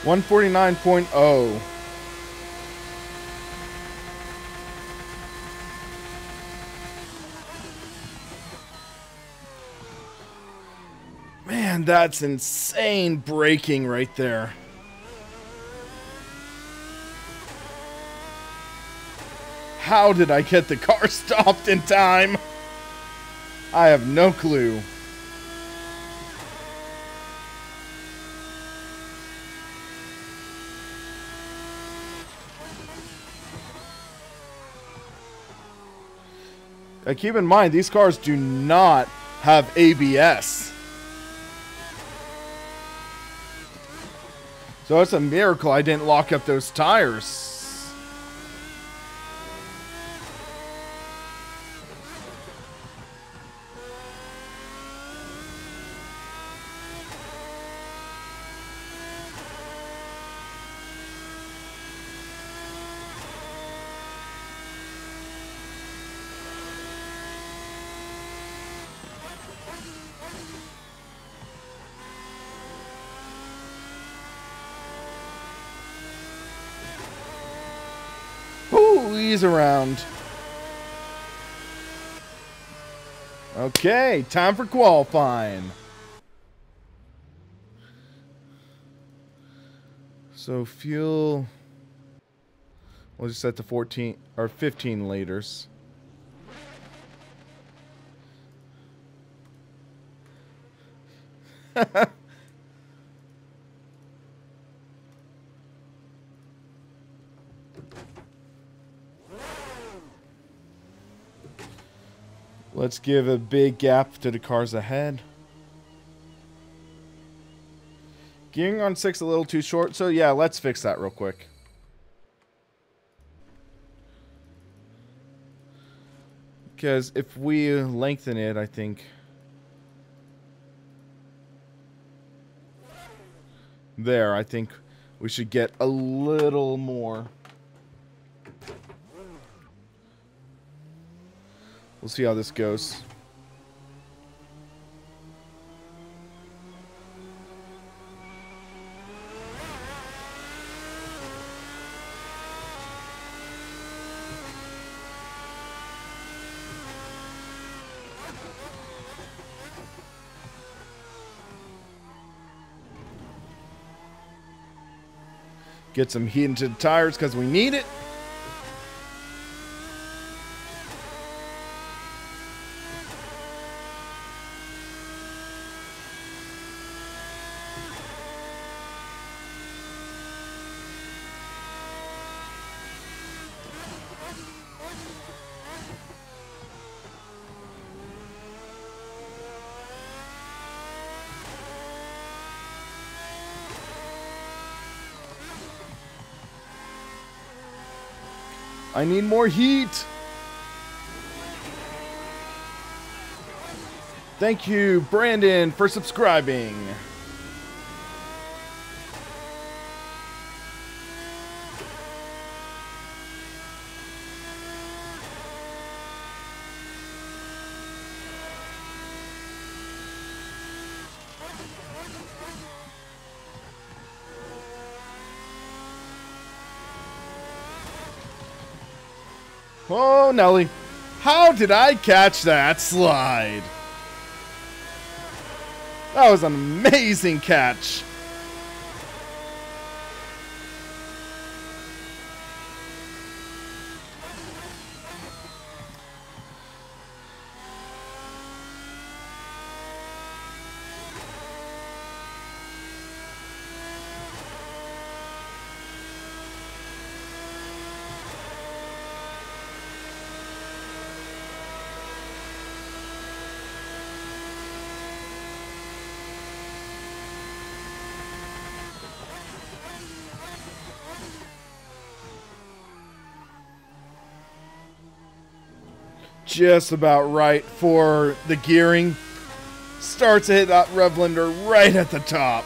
$149.0. Man, that's insane braking right there. How did I get the car stopped in time? I have no clue. Keep in mind, these cars do not have ABS. So it's a miracle I didn't lock up those tires. squeeze around. Okay, time for qualifying. So fuel, we'll just set to 14 or 15 liters. Let's give a big gap to the cars ahead. Gearing on 6 a little too short, so yeah, let's fix that real quick. Because if we lengthen it, I think... There, I think we should get a little more. We'll see how this goes. Get some heat into the tires because we need it. I need more heat. Thank you, Brandon, for subscribing. Oh, Nelly. How did I catch that slide? That was an amazing catch. Just about right for the gearing. Starts to hit that rev limiter right at the top.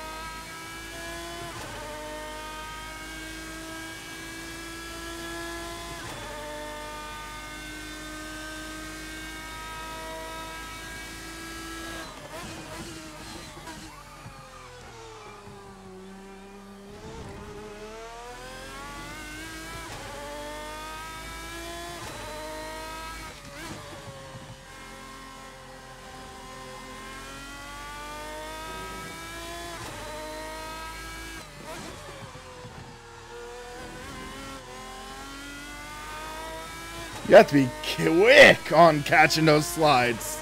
You have to be quick on catching those slides.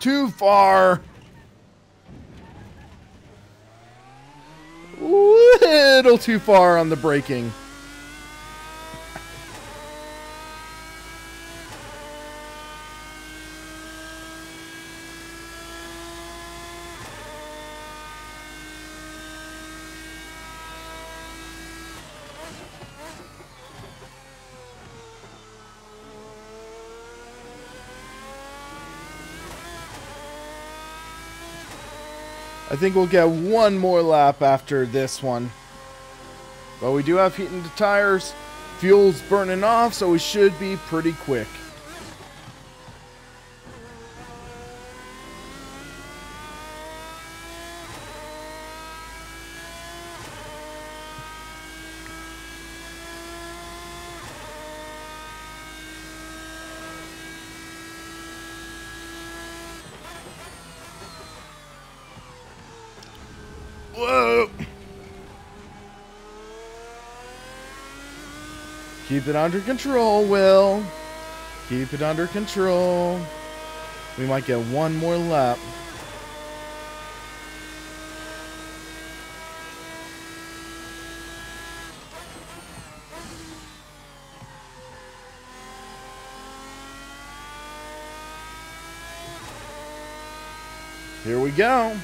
too far. Little too far on the braking. I think we'll get one more lap after this one. But we do have heat in the tires. Fuel's burning off, so we should be pretty quick. Whoa! Keep it under control, Will. Keep it under control. We might get one more lap. Here we go.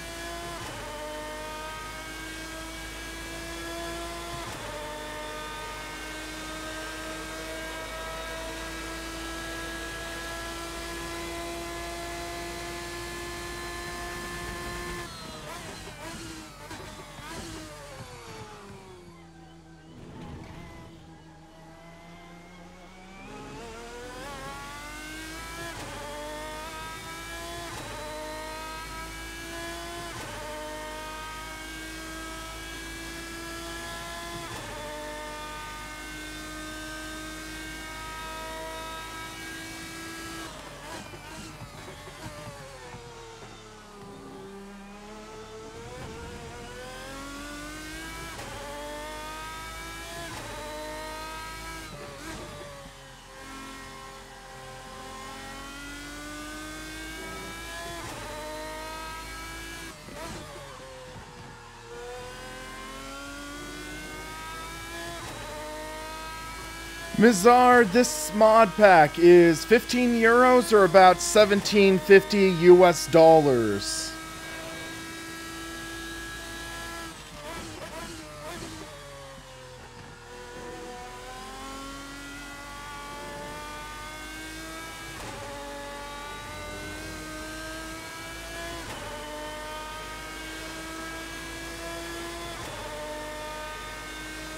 Mizar, this mod pack is 15 euros or about $17.50 US dollars.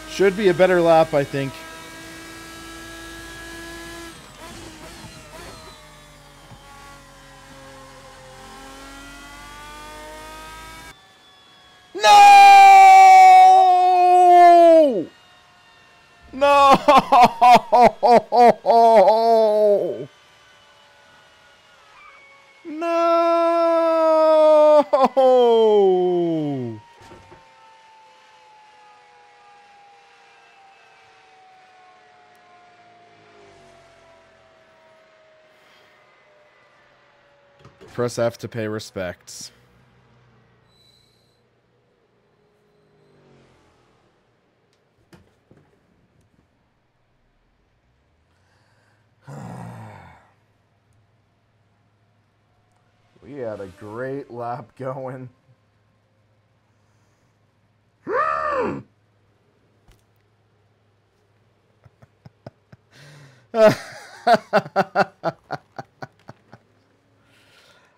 Should be a better lap, I think. No! No! No! Press F to pay respects. We had a great lap going.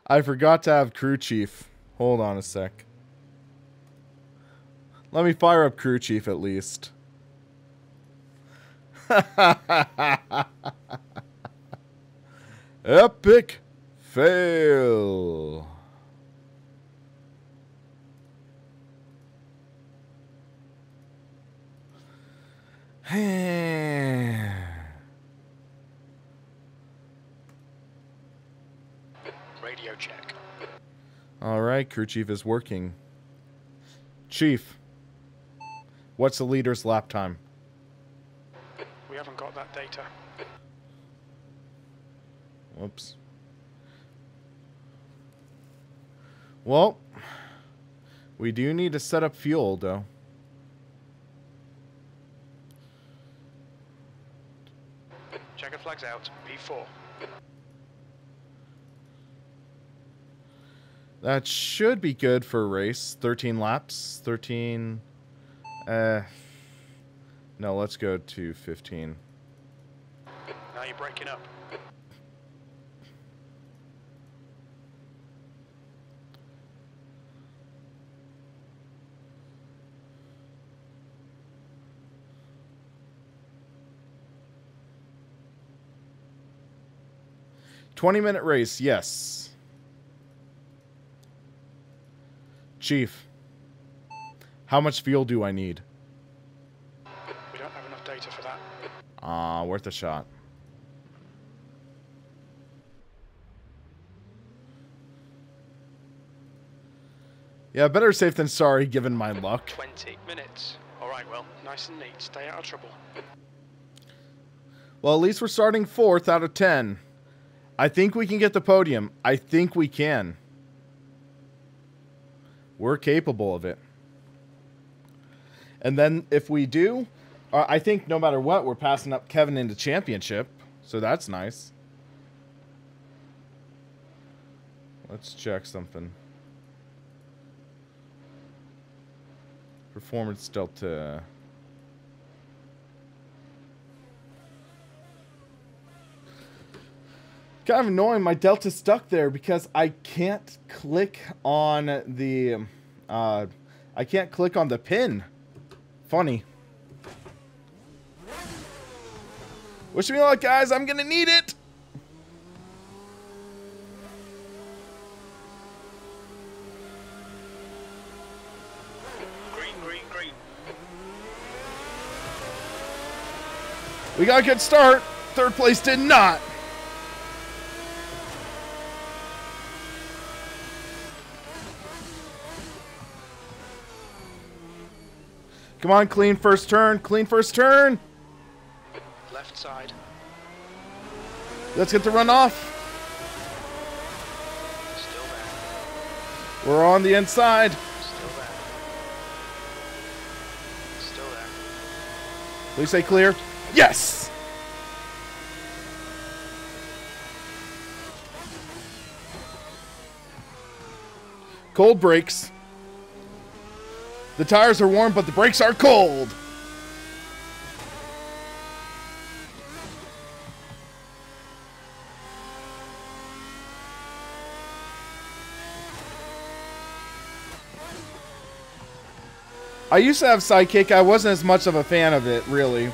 I forgot to have crew chief. Hold on a sec. Let me fire up crew chief at least. Epic fail. Radio check. All right, crew chief is working. Chief, what's the leader's lap time? We haven't got that data. Whoops. Well, we do need to set up fuel, though. Checker flags out. P4. That should be good for a race. 13 laps. 13... no, let's go to 15. Now you're breaking up. $20-minute race, yes. Chief, how much fuel do I need? We don't have enough data for that. Worth a shot. Yeah, better safe than sorry, given my luck. 20 minutes. All right, well, nice and neat. Stay out of trouble. Well, at least we're starting 4th out of 10. I think we can get the podium. I think we can. We're capable of it. And then if we do, I think no matter what, we're passing up Kevin into championship. So that's nice. Let's check something. Performance delta. Kind of annoying, my delta's stuck there because I can't click on the I can't click on the pin. Funny. Wish me luck, guys. I'm gonna need it. Green, green, green. We got a good start. 3rd place did not. Come on, clean first turn. Clean first turn. Left side. Let's get the run off. Still there. We're on the inside. Still there. Still there. Please say clear. Yes! Cold brakes. The tires are warm, but the brakes are cold. I used to have Sidekick. I wasn't as much of a fan of it, really.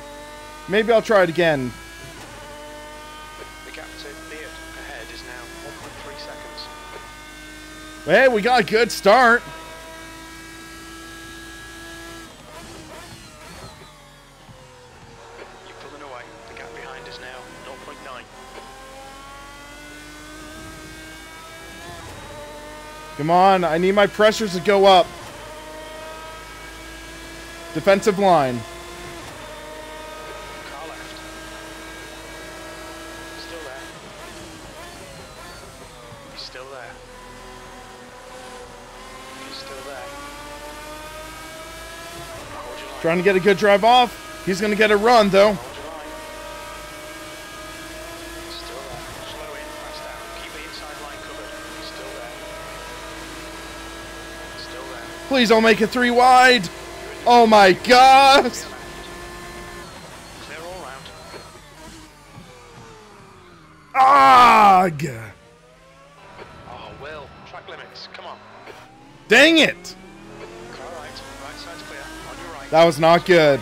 Maybe I'll try it again. The gap to Beard ahead is now 1.3 seconds. Hey, we got a good start. You're pulling away. The gap behind is now 0.9. Come on, I need my pressures to go up. Defensive line. Car left. Still there. He's still there. He's still there. Hold your line. Trying to get a good drive off. He's going to get a run, though. Hold your line. Still there. Slow in, fast out. Keep the inside line covered. Still there. Still there. Please don't make it 3 wide. Oh, my God. Clear all round. Ugh. Oh, Will. Track limits. Come on. Dang it. Car right. Right side's clear. On your right. That was not good.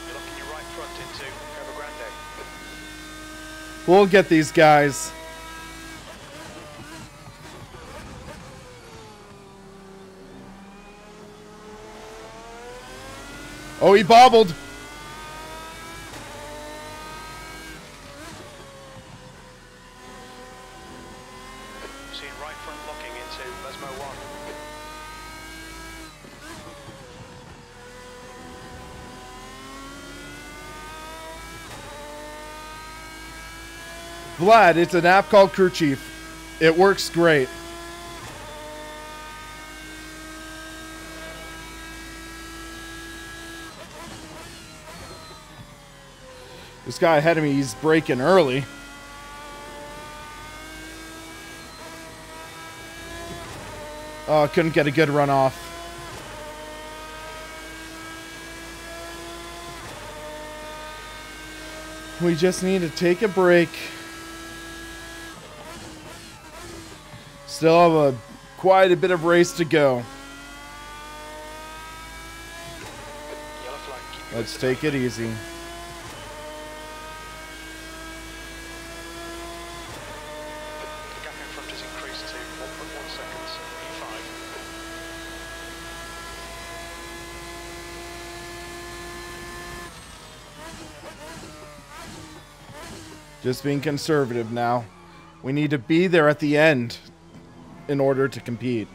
You're locking your right front into Curva Grande. We'll get these guys. Oh, he bobbled. Seeing right front locking into Lesmo 1. Vlad, it's an app called Crew Chief. It works great. This guy ahead of me, he's braking early. Oh, couldn't get a good run off. We just need to take a break. Still have quite a bit of race to go. Yellow flag. Let's take it easy. The gap in front has increased to 1.1 seconds. P5. Just being conservative now. We need to be there at the end in order to compete.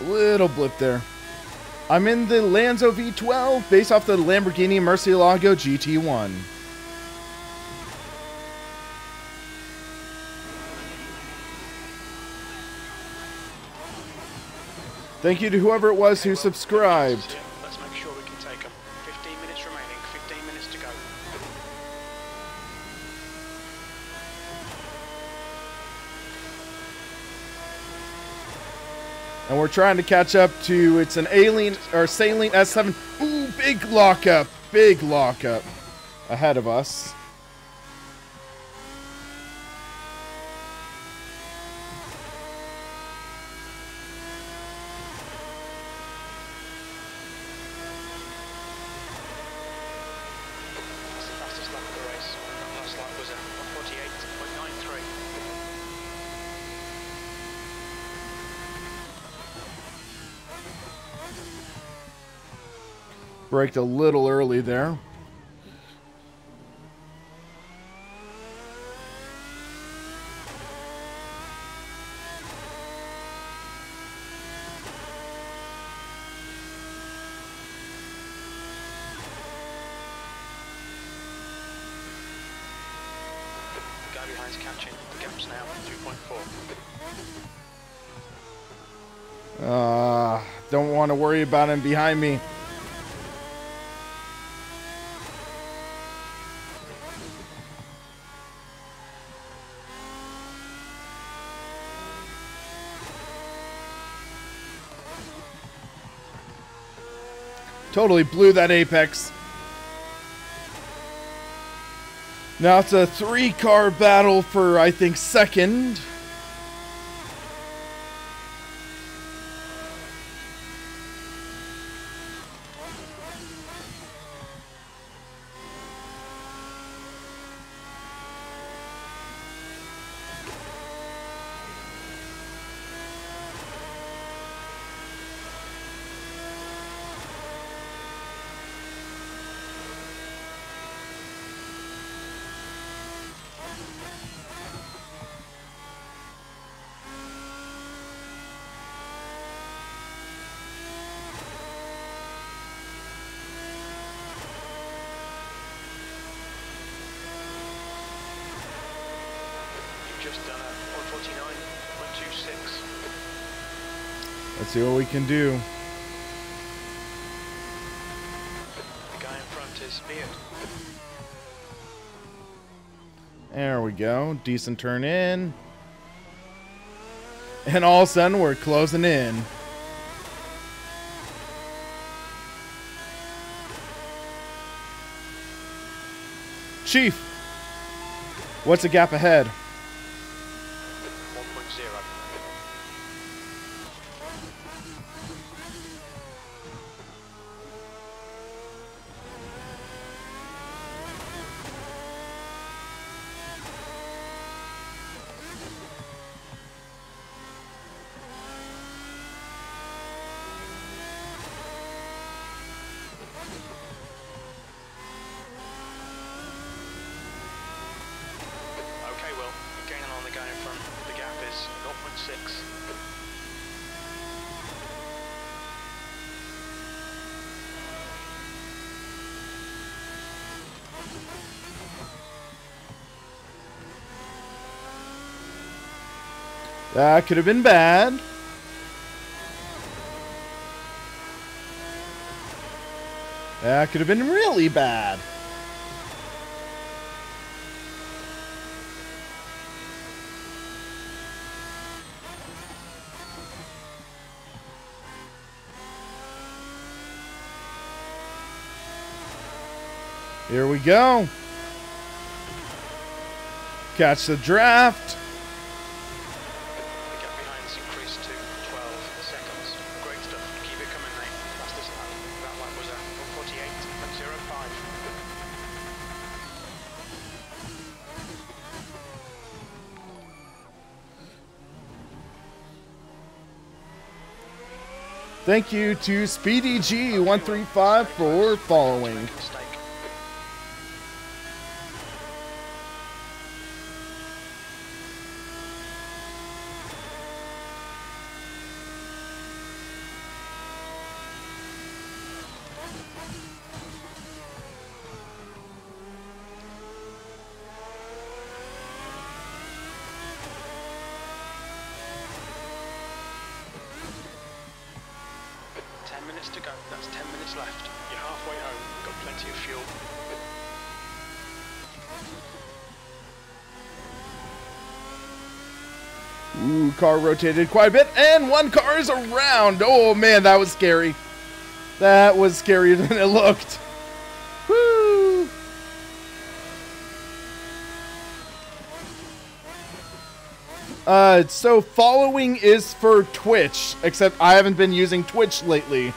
Little blip there. I'm in the Lanzo V12 based off the Lamborghini Murcielago GT1. Thank you to whoever it was who subscribed. Let's make sure we can take them. 15 minutes remaining, 15 minutes to go. And we're trying to catch up to, it's an Alien or Saline S7. Ooh, big lockup ahead of us. That's the fastest lap of the race. That last lap was at 148.93. Braked a little early there. The guy behind's catching. The gap's now 2.4. Don't want to worry about him behind me. Totally blew that apex. Now it's a 3-car battle for, I think, second. Just done a 149.26. Let's see what we can do. The guy in front is Beard. There we go. Decent turn in. And all of a sudden, we're closing in. Chief, what's the gap ahead? 1.0. 1.6. That could have been bad. That could have been really bad. Here we go. Catch the draft. The gap behind has increased to 12 seconds. Great stuff. Keep it coming, mate. Fastest lap. That lap was a 1:48.05. Thank you to SpeedyG135 for following. Mistake. To go. That's 10 minutes left. You're halfway home. Got plenty of fuel. Ooh, car rotated quite a bit, and one car is around. Oh man, that was scary. That was scarier than it looked. Woo! So following is for Twitch, except I haven't been using Twitch lately.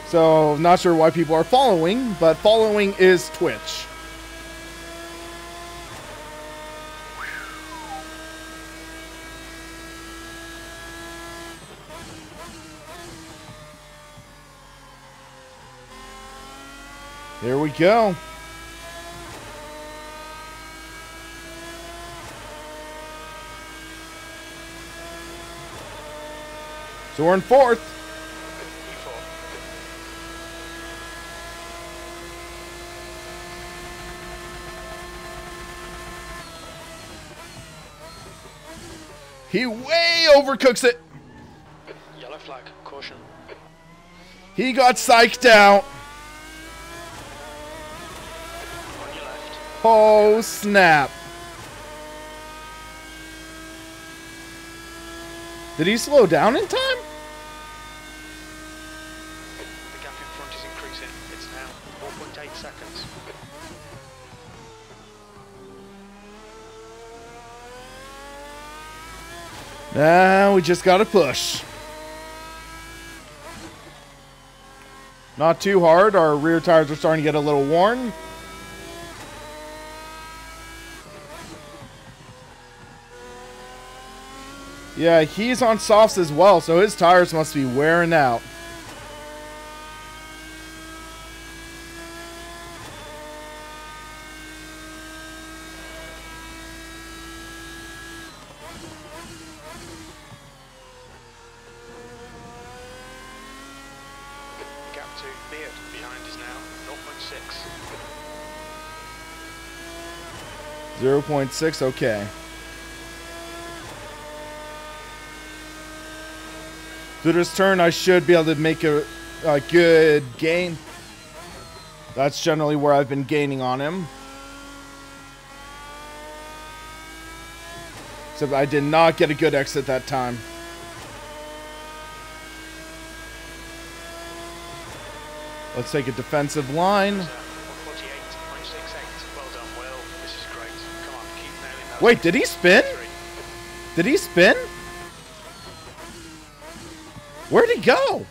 So, not sure why people are following, but following is Twitch. There we go. So we're in fourth. He way overcooks it. Yellow flag, caution. He got psyched out. On your left. Oh, snap. Did he slow down in time? The gap in front is increasing. It's now 4.8 seconds. Now we just gotta push. Not too hard. Our rear tires are starting to get a little worn. Yeah, he's on softs as well, so his tires must be wearing out. Gap to Beard behind is now 0.6. 0.6, okay. Through this turn, I should be able to make a good gain. That's generally where I've been gaining on him. Except I did not get a good exit that time. Let's take a defensive line. 148.68. Well done, Will. This is great. Come on, keep nailing that. Wait, did he spin? Did he spin? Where'd he go?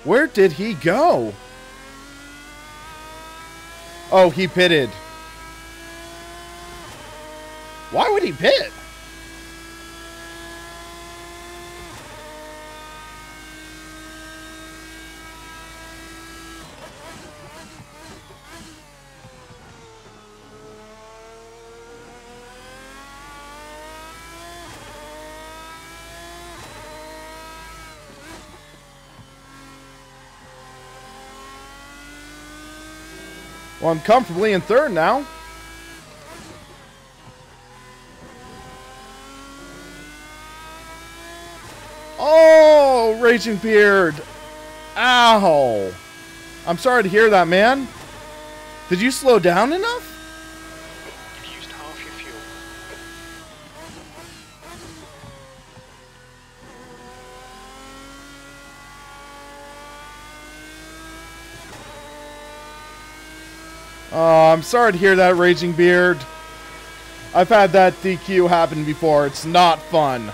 Where did he go? Oh, he pitted. Why would he pit? Well, I'm comfortably in third now. Oh, Raging Beard. Ow. I'm sorry to hear that, man. Did you slow down enough? You've used half your fuel. Oh, I'm sorry to hear that, Raging Beard. I've had that DQ happen before. It's not fun. The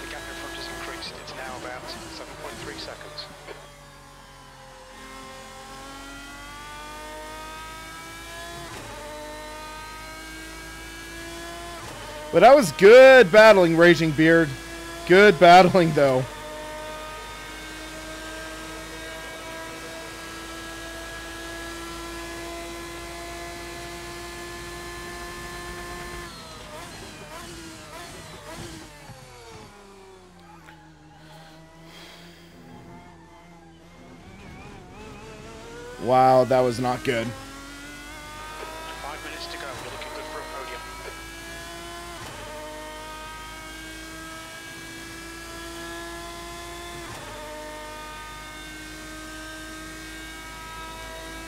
gap in front has increased. It's now about 7.3 seconds. But that was good battling, Raging Beard. Good battling, though. Wow, that was not good. 5 minutes to go. You're looking good for a podium.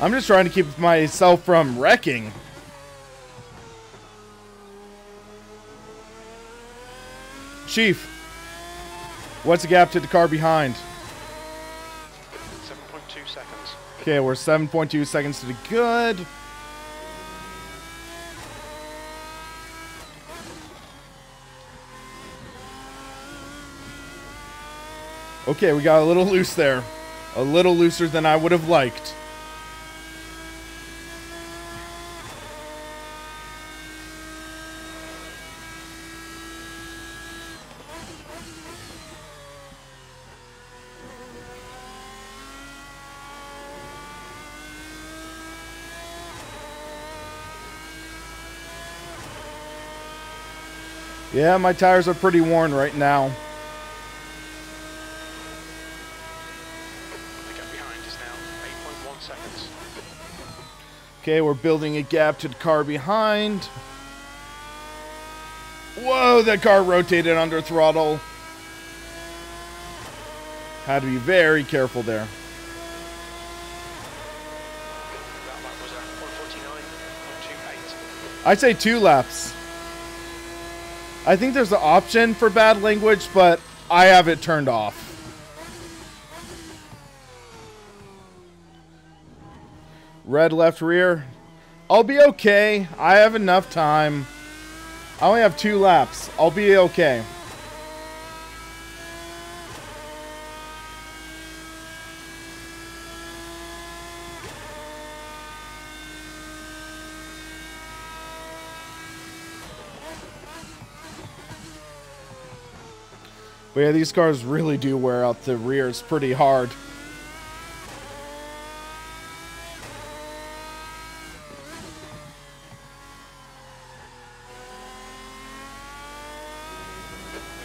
I'm just trying to keep myself from wrecking. Chief, what's the gap to the car behind? 7.2 seconds. Okay, we're 7.2 seconds to the good. Okay, we got a little loose there. A little looser than I would have liked. Yeah, my tires are pretty worn right now. The gap behind is now 8.1 seconds. Okay, we're building a gap to the car behind. Whoa, that car rotated under throttle. Had to be very careful there. That lap was at 149.28. I'd say 2 laps. I think there's an option for bad language, but I have it turned off. Red left rear. I'll be okay. I have enough time. I only have 2 laps. I'll be okay. But yeah, these cars really do wear out the rears pretty hard. We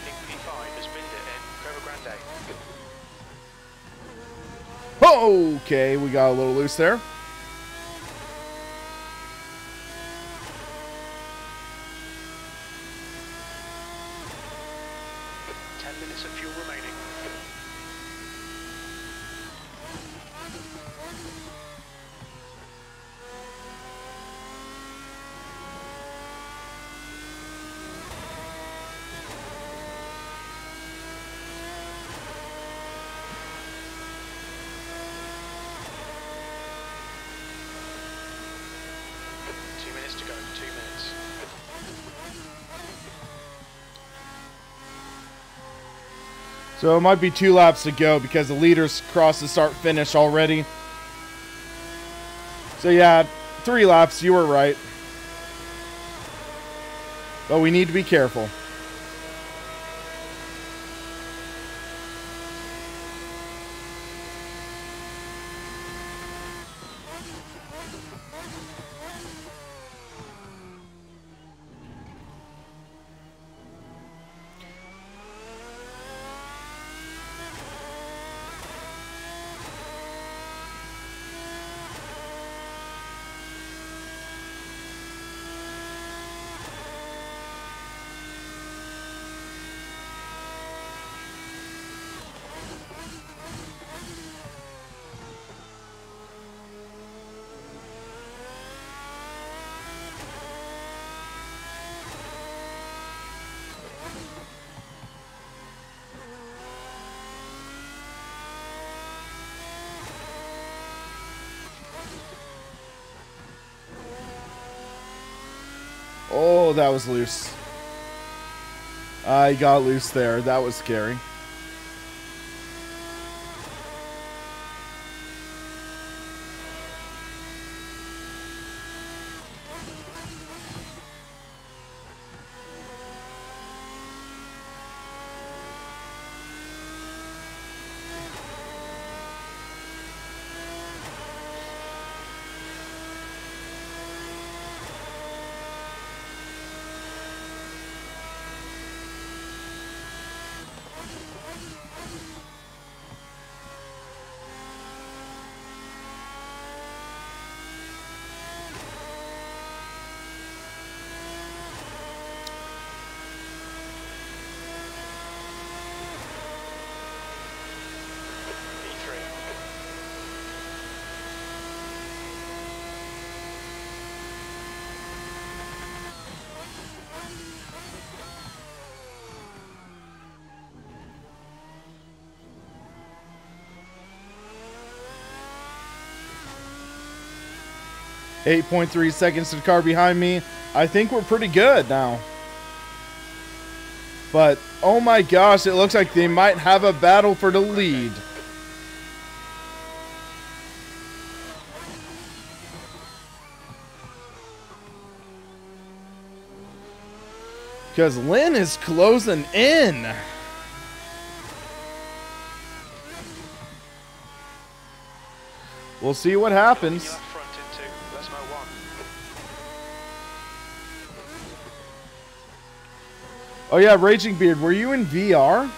think P5 has binned it in Curva Grande. Okay, we got a little loose there. Minutes of fuel remaining. To go, 2 minutes. So it might be 2 laps to go because the leaders crossed the start finish already. So yeah, 3 laps, you were right. But we need to be careful. Oh, that was loose. I got loose there. That was scary. V3. 8.3 seconds to the car behind me. I think we're pretty good now. But, oh my gosh, it looks like they might have a battle for the lead. Because Lynn is closing in. We'll see what happens. Left front into Lesmo 1. Oh yeah, Raging Beard, were you in VR?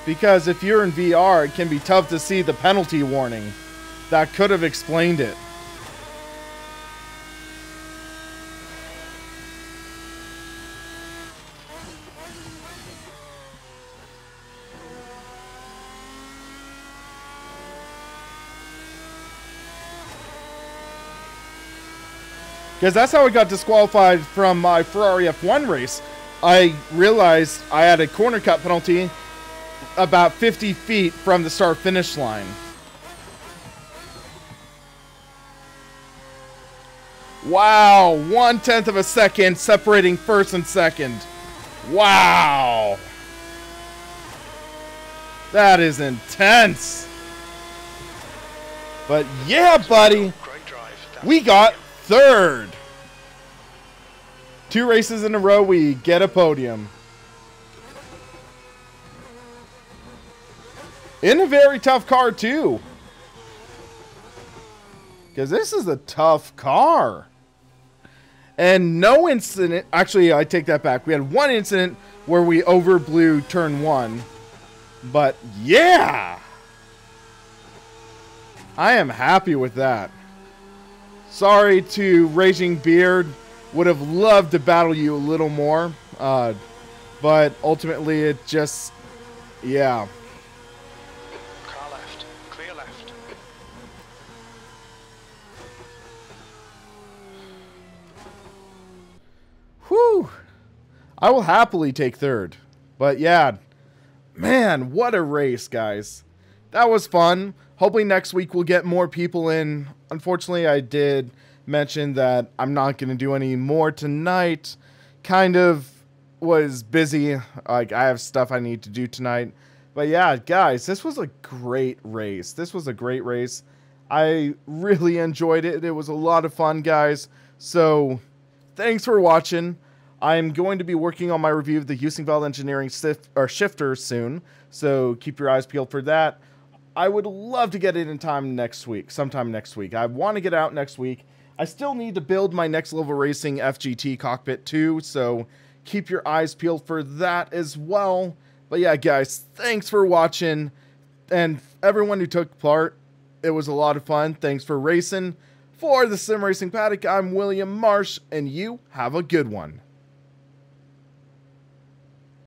Because if you're in VR, it can be tough to see the penalty warning. That could have explained it. Because that's how I got disqualified from my Ferrari F1 race. I realized I had a corner cut penalty about 50 feet from the start finish line. Wow, 1/10 of a second separating first and second. Wow. That is intense. But yeah, buddy, Great drive. we got third. 2 races in a row, we get a podium. In a very tough car, too. Because this is a tough car. And no incident. Actually, I take that back. We had one incident where we overblew turn 1. But yeah. I am happy with that. Sorry to Raging Beard. Would have loved to battle you a little more. But ultimately it just, yeah. Car left. Clear left. Whew. I will happily take third. But yeah, man, what a race, guys. That was fun. Hopefully next week we'll get more people in. Unfortunately, I did mention that I'm not going to do any more tonight. Kind of was busy. Like, I have stuff I need to do tonight. But yeah, guys, this was a great race. This was a great race. I really enjoyed it. It was a lot of fun, guys. So, thanks for watching. I'm going to be working on my review of the Heusinkveld Engineering shifter soon. So, keep your eyes peeled for that. I would love to get it in time next week. Sometime next week. I want to get out next week. I still need to build my Next Level Racing FGT cockpit too, so keep your eyes peeled for that as well. But yeah, guys, thanks for watching, and everyone who took part, it was a lot of fun. Thanks for racing. For the Sim Racing Paddock, I'm William Marsh, and you have a good one.